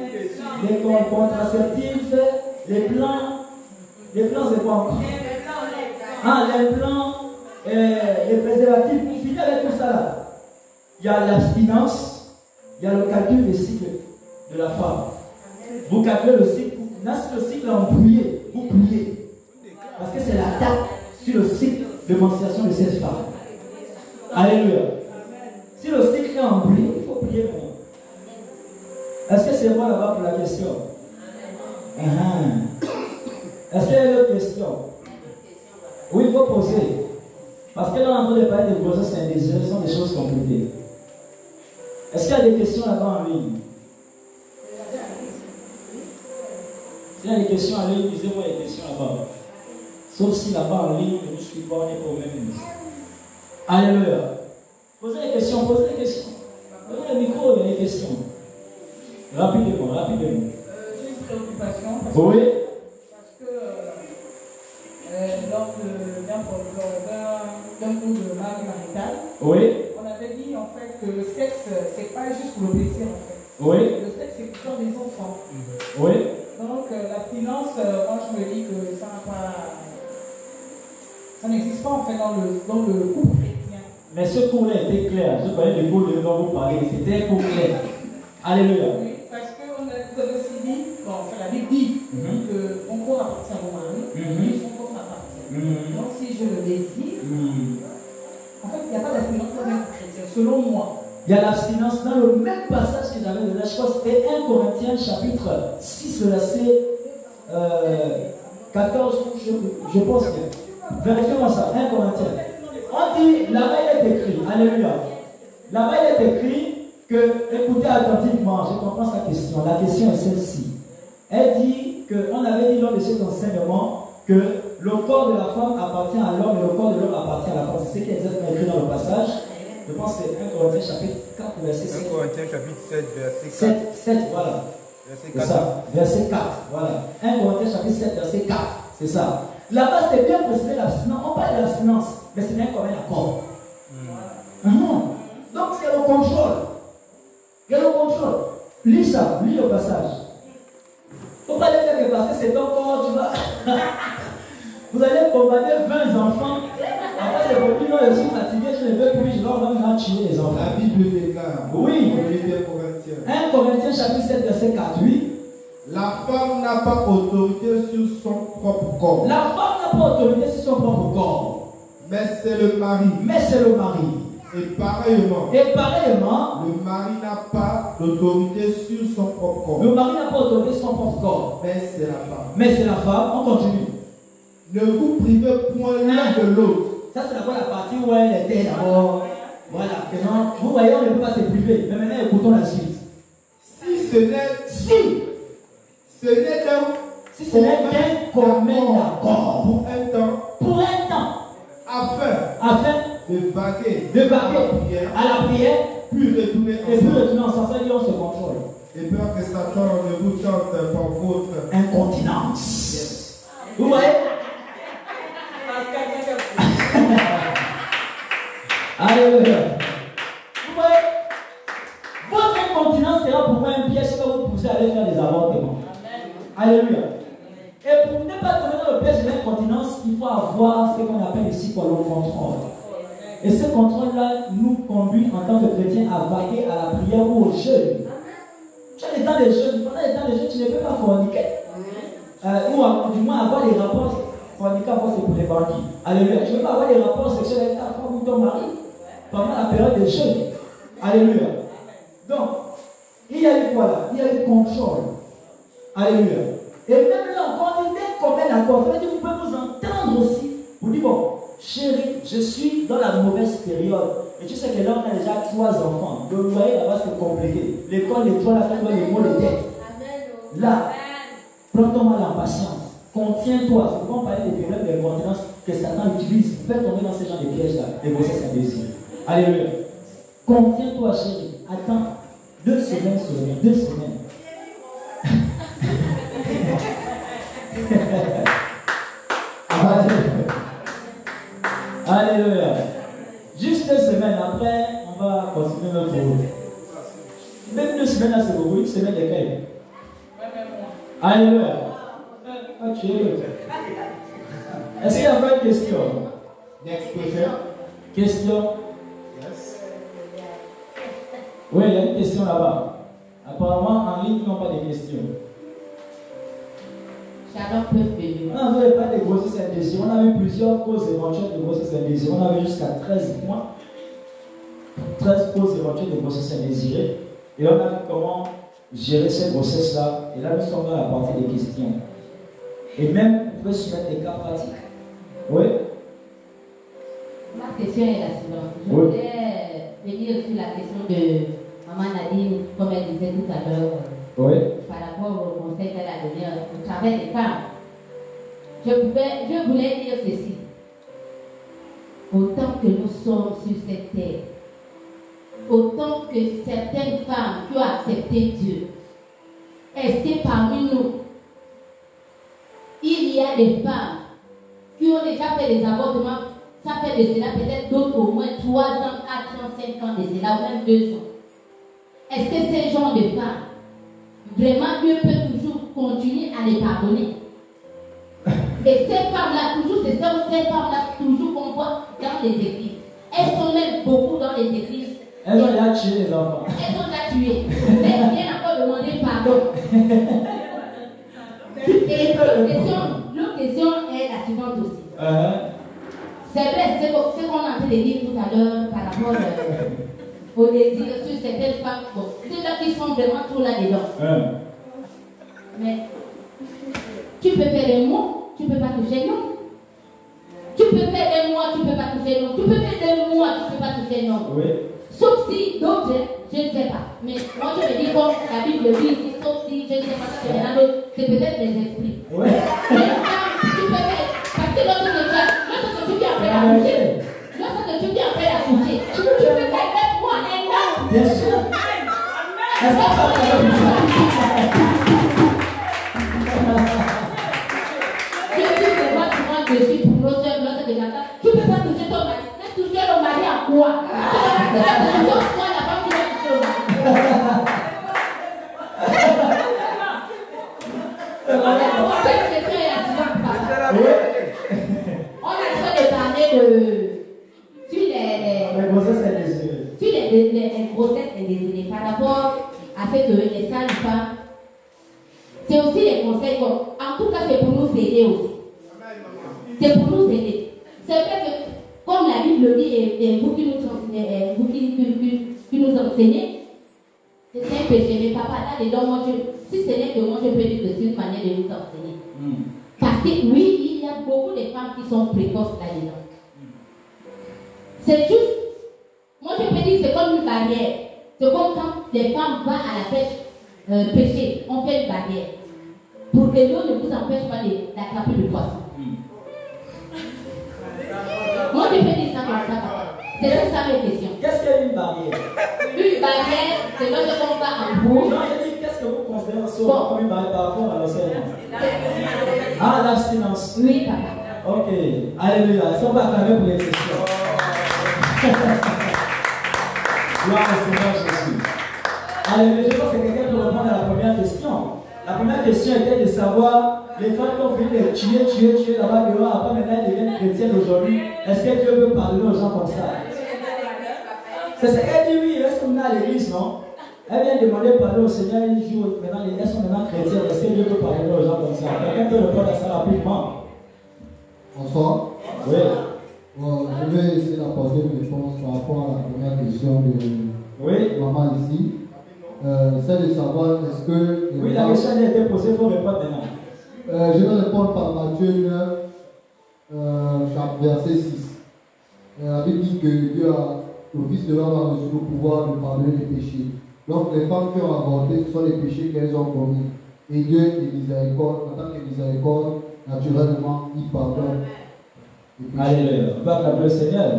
les contraceptifs, les plans c'est quoi encore? Ah, les plans, les préservatifs, vous finissez avec tout ça là. Il y a l'abstinence, il y a le calcul du cycle de la femme. Vous calculez le cycle, lorsque le cycle est embrouillé, vous pliez. Parce que c'est l'attaque sur le cycle de menstruation de cette femme. Alléluia. Si le cycle est embrouillé, il faut prier maintenant. Est-ce que c'est moi là-bas pour la question? Est-ce qu'il y a une autre question? Oui, il faut poser. Parce que là, on est en train de parler de grossesse indésirée, ce sont des choses compliquées. Est-ce qu'il y a des questions là-bas en ligne? S'il y a des questions en ligne, disez-moi les questions là-bas. Sauf si là-bas en ligne, je ne suis pas, on n'est pas au même niveau. Alléluia. Posez les questions, posez les questions. Donnez le micro, il y a des questions. Rapidement, rapidement. J'ai une préoccupation. Oui. Parce que lors d'un cours de mari marital, Oui. on avait dit en fait que le sexe, c'est pas juste pour le plaisir en fait. Oui. Le sexe, c'est pour des enfants. Oui. Donc la finance, moi je me dis que ça n'a pas. Ça n'existe pas en fait dans le couple chrétien. Mais ce cours-là était clair. Je parlais du cours dont vous parlez. C'était un cours clair. Alléluia. Oui, parce que vous avez aussi dit, bon, la Bible dit que mon corps appartient au mari et son corps m'appartient. Donc si je le désire, en fait, il n'y a pas d'abstinence dans un chrétien, selon moi. Il y a l'abstinence dans le même passage que j'avais donné. Je crois que c'était 1 Corinthiens chapitre 6, verset 14, je pense que. Vérifiez-moi ça, 1 Corinthiens. On dit, là-bas il est écrit, alléluia. Là-bas il est écrit que, écoutez attentivement, je comprends sa question. La question est celle-ci. Elle dit qu'on avait dit lors de cet enseignement que le corps de la femme appartient à l'homme et le corps de l'homme appartient à la femme. C'est ce qui est exactement écrit dans le passage. Je pense que c'est 1 Corinthiens chapitre 4, verset 7. 1 Corinthiens chapitre 7, verset 4. 7, voilà. Verset C'est ça, verset 4, voilà. 1 Corinthiens chapitre 7, verset 4, c'est ça. Là-bas, c'est bien précisé l'abstinence. On parle d'abstinence, mais c'est bien comme un accord. Donc, c'est le contrôle. Il y a le contrôle. Lis ça, lis le passage. Il ne faut pas le faire parce que c'est ton corps, tu vas. Vous allez combattre 20 enfants. Après, c'est pour dire non, je suis fatigué, je ne veux plus, je dois vraiment tuer les enfants. La Bible déclare. Oui. 1 1 Corinthiens chapitre 7, verset 4, oui. La femme n'a pas autorité sur son propre corps. La femme n'a pas autorité sur son propre corps. Mais c'est le mari. Mais c'est le mari. Et pareillement, le mari n'a pas d'autorité sur son propre corps. Le mari n'a pas autorité sur son propre corps. Mais c'est la femme. Mais c'est la femme, on continue. Ne vous privez point l'un de l'autre. Ça, c'est d'abord la partie où elle était d'abord. Voilà. Vous voyez, on ne peut pas se priver. Mais maintenant, écoutons la suite. Si ce n'est qu'un commun accord pour un temps, afin de vaquer à la prière, puis retourner ensemble, ça dit on se contrôle. Et peur que Satan ne vous tente par votre incontinence. Yes. Vous voyez? Alléluia. Vous voyez? Votre incontinence sera pour moi un piège que vous poussez à aller faire des avortements. Alléluia. Et pour ne pas tomber dans le piège de l'incontinence, il faut avoir ce qu'on appelle ici le contrôle. Et ce contrôle-là nous conduit en tant que chrétiens à vaquer à la prière ou au jeûne. Tu as des temps de jeûne, pendant les temps de jeûne, tu ne peux pas forniquer. Ou du moins avoir des rapports. Forniquer, c'est pour les bandits. Alléluia. Tu ne peux pas avoir des rapports sexuels avec ta femme ou ton mari pendant la période de jeûne. Alléluia. Donc, il y a eu quoi là? Il y a eu contrôle. Alléluia. Et même là encore, il est comme un accord. Ça veut dire que vous pouvez vous entendre aussi. Vous dites, bon, chérie, je suis dans la mauvaise période. Et tu sais que là, on a déjà 3 enfants. Donc, vous voyez, là-bas, c'est compliqué. L'école, les 3, la fin, les mots, les têtes. Là, prends ton mal en patience. Contiens-toi. C'est pourquoi on parlait des problèmes d'incontinence que Satan utilise. Fais tomber dans ces genres de pièges-là. Et vous, c'est un désir. Alléluia. Contiens-toi, chérie. Attends. 2 semaines seulement. 2 semaines. Alléluia. Juste 2 semaines après, on va continuer notre route. Même 2 semaines, c'est beaucoup. 1 semaine de quelle? Alléluia. Ok. Est-ce qu'il y a pas une question? Next question. Question? Yes. Oui, il y a une question là-bas. Apparemment, en ligne, ils n'ont pas de questions. Non, vous n'avez pas de grossesse indésirée. On a eu plusieurs causes éventuelles de grossesse indésirée. On avait jusqu'à 13 points. 13 causes éventuelles de grossesse indésirée. Et on a vu comment gérer cette grossesse-là. Et là, nous sommes dans la partie des questions. Et même, vous pouvez soumettre des cas pratiques. Oui. Ma question est la suivante. Je voulais venir sur la question de Maman Nadine, comme elle disait tout à l'heure, par rapport au conseil qu'elle a donné au travers des femmes. Je voulais dire ceci. Autant que nous sommes sur cette terre, autant que certaines femmes qui ont accepté Dieu, est-ce que parmi nous, il y a des femmes qui ont déjà fait des avortements? Ça fait de cela peut-être d'autres au moins 3 ans, 4 ans, 5 ans de cela, ou même 2 ans. Est-ce que ces gens de femmes, vraiment Dieu peut toujours continuer à les pardonner? Et ces femmes-là, toujours, ces femmes-là, toujours qu'on voit dans les églises. Elles sont même beaucoup dans les églises. Elles ont déjà tué les enfants. Elles ont déjà tué. Mais rien n'a pas demandé pardon. Et l'autre question est la suivante aussi. C'est vrai, c'est ce qu'on a entendu dire tout à l'heure par rapport au désir sur certaines femmes. Bon, c'est là qui sont vraiment tout là-dedans. Mais tu peux faire des mots, tu ne peux pas toucher non. Tu peux faire des mois, tu ne peux pas toucher non. Tu peux faire des mois, tu ne peux pas toucher non. Oui. Sauf si d'autres, je ne sais pas. Mais moi je me dis comme la Bible dit ici, sauf si je ne sais pas, c'est peut-être les esprits. Oui. Mais tu peux faire, parce que lorsque tu viens après la coucher, tu peux faire des mois, un an. Bien sûr. Est-ce que ça je suis pour nos soeurs, lorsque j'entends, tu peux pas toucher ton mari. Mais toucher le mari à quoi? Tu vas toucher la femme qui va toucher le mari. On a besoin de parler sur les grossesses indésirées par rapport à ce que les sages femmes. C'est aussi les conseils. En tout cas, c'est pour nous aider aussi. C'est pour nous aider. C'est vrai que, comme la Bible dit, et vous qui nous enseignez, c'est un péché. Mais papa, là-dedans, si ce n'est que moi, je peux dire que c'est une manière de nous enseigner. Parce que oui, il y a beaucoup de femmes qui sont précoces là-dedans. C'est juste, moi je peux dire que c'est comme une barrière. C'est comme quand les femmes vont à la pêche, pêcher, on fait une barrière. Pour que l'eau ne vous empêche pas d'attraper le poisson. Moi je peux dire ça comme ça. C'est ça mes questions. Qu'est-ce qu'est une barrière? Une barrière, c'est lorsque on va en bourg. Non, je dis qu'est-ce que vous considérez comme une barrière par rapport à l'enseignement? Ah, l'abstinence. Oui, papa. Ok. Alléluia. Est-ce qu'on va acclamer pour les questions? Gloire au Seigneur Jésus. Alléluia. Je pense que quelqu'un peut répondre à la première question. La première question était de savoir les femmes qui ont fini de tuer là-bas dehors, après maintenant elles deviennent chrétiennes aujourd'hui. Est-ce que Dieu peut pardonner aux gens comme ça? C'est ce qu'elle dit, oui, elles sont venues à l'église, non? Elle vient demander pardon au Seigneur, un jour, maintenant, elles sont maintenant chrétiennes. Est-ce que Dieu peut pardonner aux gens comme ça? Quelqu'un peut répondre à ça rapidement? Bonsoir. Oui. Bon, je vais essayer d'apporter une réponse par rapport à la première question de maman ici. C'est de savoir est-ce que... Oui, la question a été posée, il faut répondre maintenant. Je vais répondre par Matthieu 9, verset 6. La Bible dit que Dieu a, le Fils de l'homme a reçu le pouvoir de pardonner les péchés. Donc les femmes qui ont avorté, ce sont les péchés qu'elles ont commis. Et Dieu est miséricorde, en tant que miséricorde, naturellement, il pardonne. Alléluia. On va acclamer le Seigneur.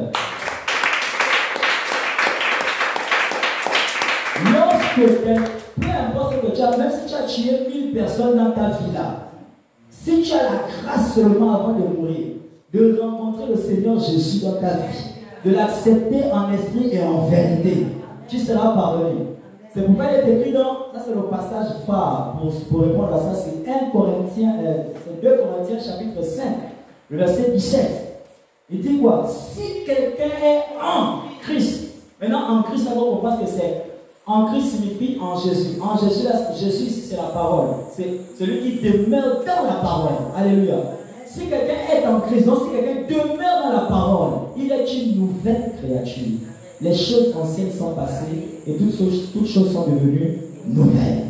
Lorsque, peu importe ce que tu as, même si tu as tué 1000 personnes dans ta vie là, si tu as la grâce seulement avant de mourir, de rencontrer le Seigneur Jésus dans ta vie, de l'accepter en esprit et en vérité, tu seras pardonné. C'est pourquoi il est écrit dans, ça c'est le passage phare pour répondre à ça, c'est 2 Corinthiens chapitre 5, le verset 17. Il dit quoi? Si quelqu'un est en Christ, maintenant en Christ, on va comprendre que c'est en Christ signifie en Jésus. En Jésus, là, Jésus ici c'est la parole. C'est celui qui demeure dans la parole. Alléluia. Si quelqu'un est en Christ, donc si quelqu'un demeure dans la parole, il est une nouvelle créature. Les choses anciennes sont passées et toutes choses sont devenues nouvelles.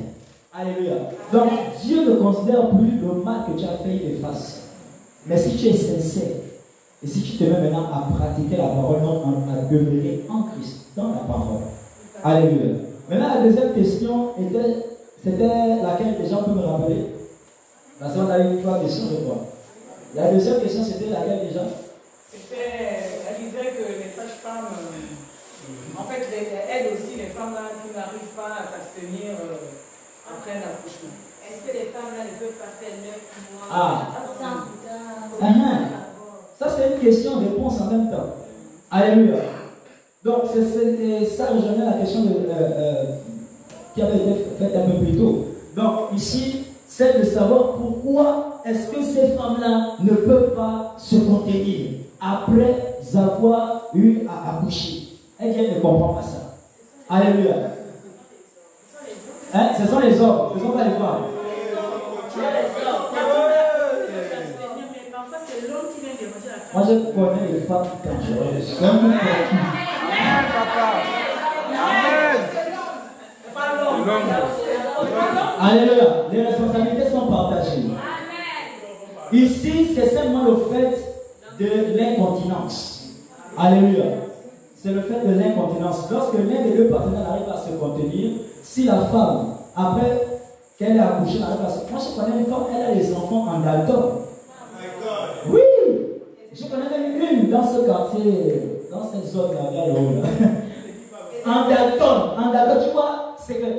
Alléluia. Donc, Dieu ne considère plus le mal que tu as fait, il efface. Mais si tu es sincère, et si tu te mets maintenant à pratiquer la parole, non à demeurer en Christ, dans la parole. Alléluia. Maintenant, la deuxième question c'était laquelle les gens peuvent me rappeler? Parce qu'on a eu 3 questions, je crois. La deuxième question, c'était laquelle déjà? Elle disait que les sages-femmes, en fait, elles aussi, les femmes là, qui n'arrivent pas à s'abstenir après l'accouchement. Est-ce que les femmes là ne peuvent pas faire 9 mois? Ça, c'est une question-réponse en même temps. Alléluia. Donc, ça rejoint la question qui avait été faite un peu plus tôt. Donc, ici, c'est de savoir pourquoi est-ce que ces femmes-là ne peuvent pas se contenir après avoir eu à accoucher. Elles viennent ne comprendre pas ça. Alléluia. Hein? Ce sont les hommes, ce ne sont pas les femmes. Moi, je connais les femmes dangereuses. Amen, papa. Amen. Alléluia. Les responsabilités sont partagées. Ici, c'est seulement le fait de l'incontinence. Alléluia. C'est le fait de l'incontinence. Lorsque l'un des deux partenaires arrive à se contenir, si la femme, après qu'elle est accouchée, n'arrive à se... Moi, je connais une femme, elle a des enfants en Dalton. Oui. Je connais même une dans ce quartier, dans cette zone-là, vers le haut. En Dalton, tu vois, c'est que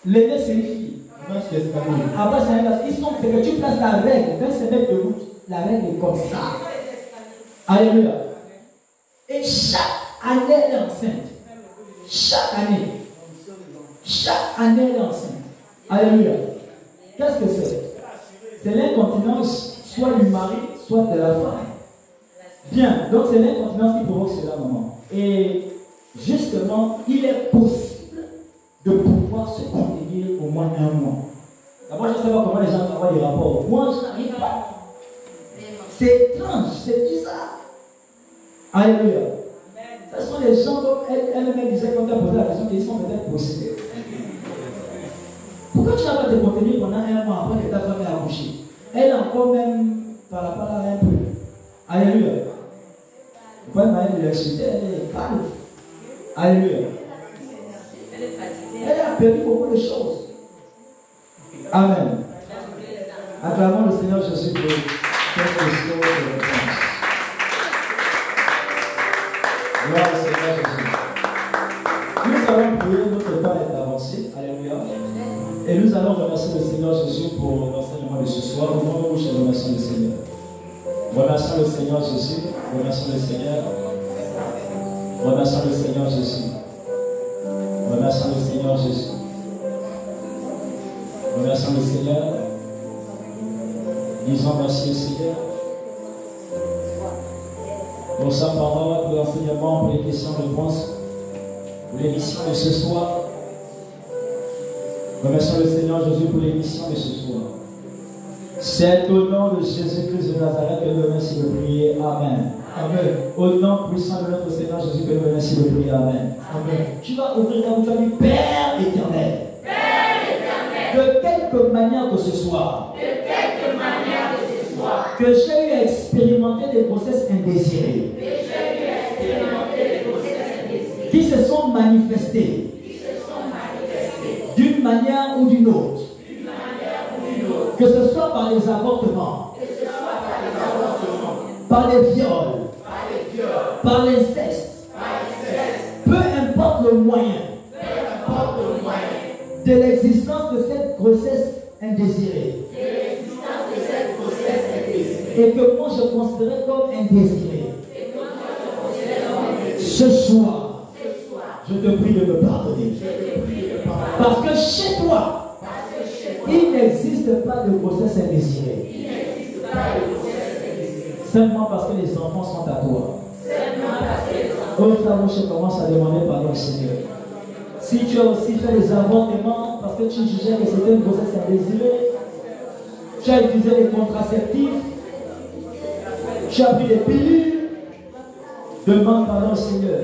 l'aîné, c'est une fille. Après, c'est que tu places la règle, quand c'est mettre debout, la règle est comme ça. Alléluia. Et chaque année, elle est enceinte. Chaque année, elle est enceinte. Alléluia. Qu'est-ce que c'est? C'est l'incontinence, soit du mari, soit de la femme. Bien, donc c'est l'incontinence qui provoque cela, maman. Et justement, il est possible de pouvoir se contenir au moins 1 mois. D'abord, je ne sais pas comment les gens envoient des rapports. Moi, je n'arrive pas. C'est étrange, c'est bizarre. Alléluia. Ce sont les gens comme elle-même disait quand elle posait la question qu'ils sont peut-être possédés. Pourquoi tu n'as pas te contenir pendant 1 mois après que ta femme est accouchée? Elle a encore même par la parole un peu. Alléluia. Vous pouvez m'aller de l'exciter, elle est calme. Alléluia. Elle a perdu beaucoup de choses. Amen. Acclamons le Seigneur Jésus pour cette question de réponse. Gloire au Seigneur Jésus. Nous allons prier, notre temps est avancé. Alléluia. Et nous allons remercier le Seigneur Jésus pour l'enseignement de ce soir. Nous allons boucher et remercier le Seigneur. Remercions le Seigneur Jésus. Remercions le Seigneur. Remercions le Seigneur Jésus. Remercions le Seigneur Jésus. Remercions le Seigneur. Disons merci au Seigneur. Pour sa parole, pour l'enseignement, pour les questions-réponses, pour l'émission de ce soir. Remercions le Seigneur Jésus pour l'émission de ce soir. C'est au nom de Jésus-Christ de Nazareth que nous remercions de prier. Amen. Amen. Au nom puissant de notre Seigneur Jésus que nous remercions de prier. Amen. Amen. Tu vas ouvrir ta bouche, tu vas dire Père éternel. De quelque manière que ce soit. Que j'ai eu à expérimenter des grossesses indésirées. Qui se sont manifestées. D'une manière ou d'une autre. Que ce soit par les avortements, par les viols, par l'inceste, peu importe le moyen de l'existence de cette grossesse indésirée. Et que moi je considérais comme indésirée. Ce soir, je te prie de me pardonner. Parce que chez toi, il n'existe pas de grossesse indésirée. Seulement parce que les enfants sont à toi. Ouvre ta bouche et commence à demander pardon au Seigneur. Si tu as aussi fait des avortements parce que tu jugeais que c'était une grossesse indésirée, tu as utilisé des contraceptifs, tu as pris des pilules, demande pardon au Seigneur.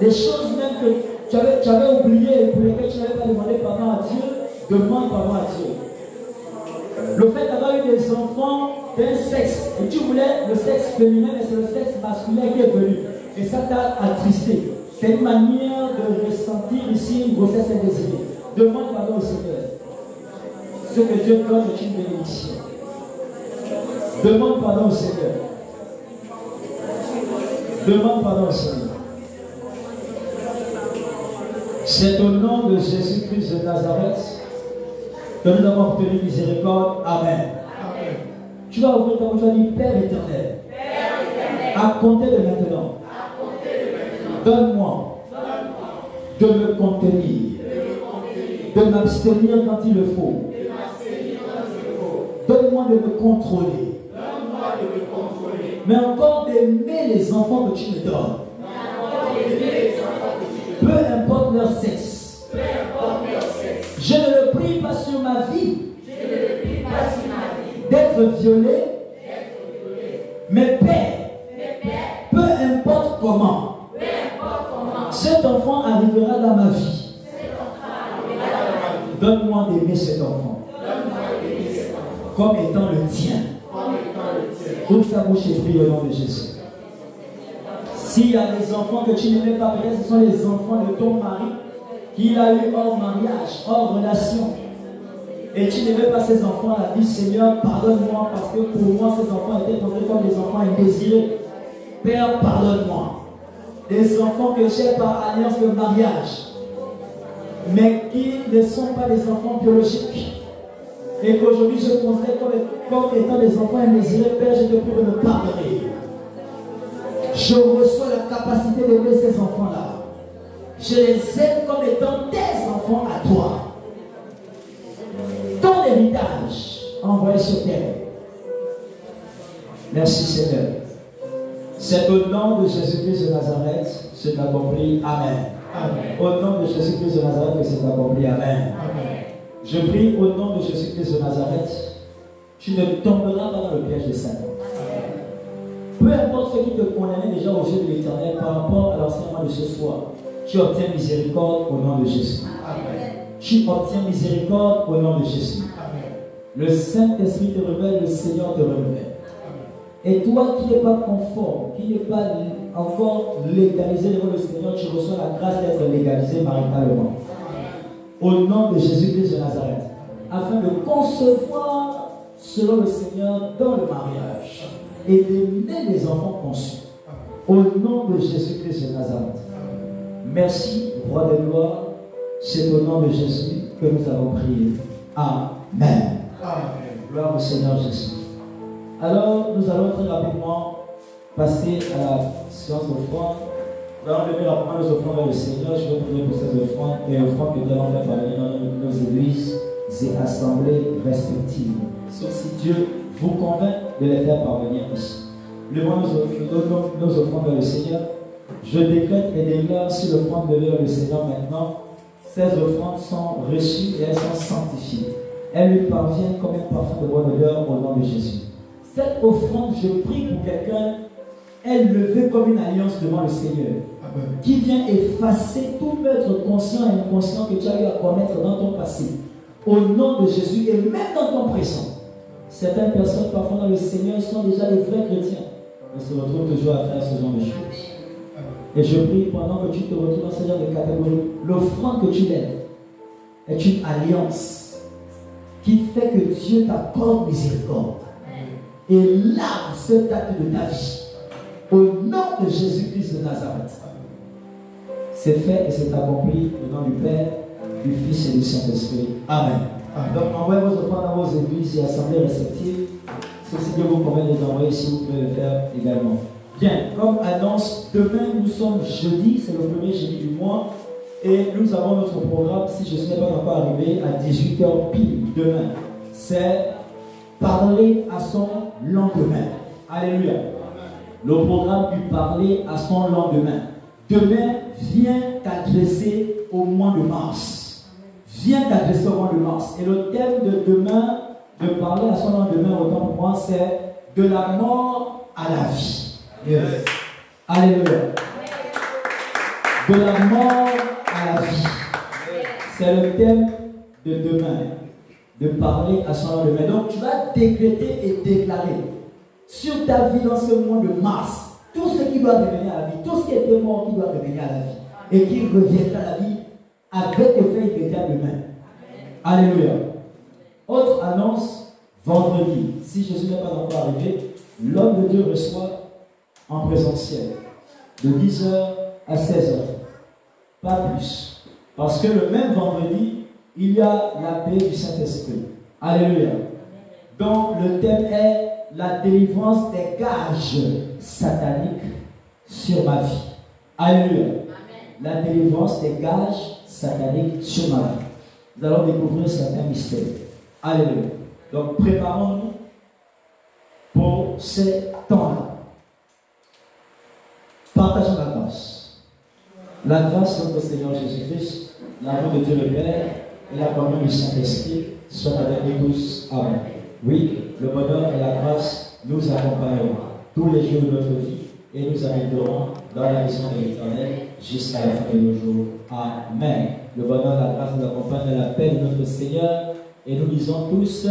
Des choses même que tu avais oubliées et pour lesquelles tu n'avais pas demandé pardon à Dieu, Demande pardon à Dieu. Le fait d'avoir eu des enfants d'un sexe, et tu voulais le sexe féminin, mais c'est le sexe masculin qui est venu. Et ça t'a attristé. C'est une manière de ressentir ici une grossesse indésirée. Demande pardon au Seigneur. Ce que Dieu donne est une bénédiction. Demande pardon au Seigneur. Demande pardon au Seigneur. C'est au nom de Jésus-Christ de Nazareth que nous avons obtenu miséricorde. Amen. Amen. Tu vas ouvrir ta bouche, tu vas dire Père éternel, à compter de maintenant, donne-moi de me contenir, de m'abstenir quand il le faut. Donne-moi de me contrôler. Mais encore d'aimer les enfants que tu me donnes. Peu importe leur sexe. Je ne le prie pas sur ma vie d'être violé. Mais Père, peu importe comment, cet enfant arrivera dans ma vie. Donne-moi d'aimer cet enfant comme étant le tien. Ouvre sa bouche et prie au nom de Jésus. S'il y a des enfants que tu n'aimais pas, peut-être ce sont les enfants de ton mari qu'il a eu hors mariage, hors relation. Et tu n'aimais pas ces enfants-là. Dis Seigneur, pardonne-moi parce que pour moi ces enfants étaient traités comme des enfants indésirés. Père, pardonne-moi. Des enfants que j'ai par alliance de mariage, mais qui ne sont pas des enfants biologiques. Et qu'aujourd'hui je considère comme étant des enfants indésirés. Père, je te prie de me pardonner. Je reçois la capacité d'aimer ces enfants-là. Je les aime comme étant tes enfants à toi. Ton héritage envoyé sur terre. Merci Seigneur. C'est au nom de Jésus-Christ de Nazareth, c'est accompli. Amen. Amen. Au nom de Jésus-Christ de Nazareth, que c'est accompli. Amen. Amen. Je prie au nom de Jésus-Christ de Nazareth, tu ne tomberas pas dans le piège de Satan. Peu importe ce qui te condamnait déjà au jeu de l'Éternel par rapport à l'enseignement de ce soir, tu obtiens miséricorde au nom de Jésus. Amen. Tu obtiens miséricorde au nom de Jésus. Amen. Le Saint-Esprit te révèle, le Seigneur te révèle. Et toi qui n'es pas conforme, qui n'es pas encore légalisé devant le Seigneur, tu reçois la grâce d'être légalisé maritalement. Au nom de Jésus-Christ de Nazareth, afin de concevoir selon le Seigneur dans le mariage et d'aimer les enfants conçus. Au nom de Jésus-Christ de Nazareth. Merci, Roi de gloire. C'est au nom de Jésus que nous avons prié. Amen. Amen. Gloire au Seigneur Jésus. Alors, nous allons très rapidement passer à la séance d'offrande. Nous allons donner rapidement nos offrandes vers le Seigneur. Je vais prier pour ces offrandes et offrandes que nous allons faire parvenir dans nos églises et assemblées respectives. Sauf si Dieu vous convainc de les faire parvenir ici. Levons nos offrandes vers le Seigneur. Je décrète et déclare sur l'offrande de l'heure le Seigneur maintenant. Ces offrandes sont reçues et elles sont sanctifiées. Elles lui parviennent comme un parfum de bois de l'heure au nom de Jésus. Cette offrande, je prie pour quelqu'un, elle levée comme une alliance devant le Seigneur. Amen. Qui vient effacer tout meurtre conscient et inconscient que tu as eu à commettre dans ton passé. Au nom de Jésus et même dans ton présent. Certaines personnes, parfois dans le Seigneur, sont déjà des vrais chrétiens, mais se retrouvent toujours à faire ce genre de choses. Et je prie pendant que tu te retrouves dans ce genre de catégorie, l'offrande que tu lèves est une alliance qui fait que Dieu t'accorde miséricorde. Et lave cet acte de ta vie. Au nom de Jésus-Christ de Nazareth. C'est fait et c'est accompli au nom du Père, du Fils et du Saint-Esprit. Amen. Amen. Donc envoyez vos offrandes dans vos églises et assemblées réceptives. Si Dieu vous convient de les envoyer, si vous pouvez le faire également. Bien, comme annonce, demain nous sommes jeudi, c'est le premier jeudi du mois. Et nous avons notre programme, si je ne suis pas encore arrivé, à 18h pile demain. C'est parler à son lendemain. Alléluia. Le programme du parler à son lendemain. Demain, viens t'adresser au mois de mars. Viens t'adresser au mois de mars. Et le thème de demain, de parler à son lendemain, autant pour moi, c'est de la mort à la vie. Yes. Alléluia. De la mort à la vie. C'est le thème de de demain, de parler à son lendemain. Donc tu vas décréter et déclarer sur ta vie dans ce mois de mars, tout ce qui doit revenir à la vie, tout ce qui était mort qui doit revenir à la vie, et qui reviendra à la vie avec effet immédiat demain. Alléluia. Autre annonce, vendredi, si Jésus n'est pas encore arrivé, l'homme de Dieu reçoit en présentiel de 10h à 16h. Pas plus. Parce que le même vendredi, il y a la paix du Saint-Esprit. Alléluia. Donc le thème est la délivrance des gages sataniques sur ma vie. Alléluia. La délivrance des gages sataniques sur ma vie. Nous allons découvrir certains mystères. Alléluia. Donc préparons-nous pour ces temps-là. Partageons la grâce. La grâce de notre Seigneur Jésus-Christ, l'amour de Dieu le Père et la communion du Saint-Esprit soient avec nous tous. Amen. Oui, le bonheur et la grâce nous accompagneront tous les jours de notre vie et nous amèneront dans la maison de l'Éternel jusqu'à la fin de nos jours. Amen. Le bonheur et la grâce nous accompagnent dans la paix de notre Seigneur et nous disons tous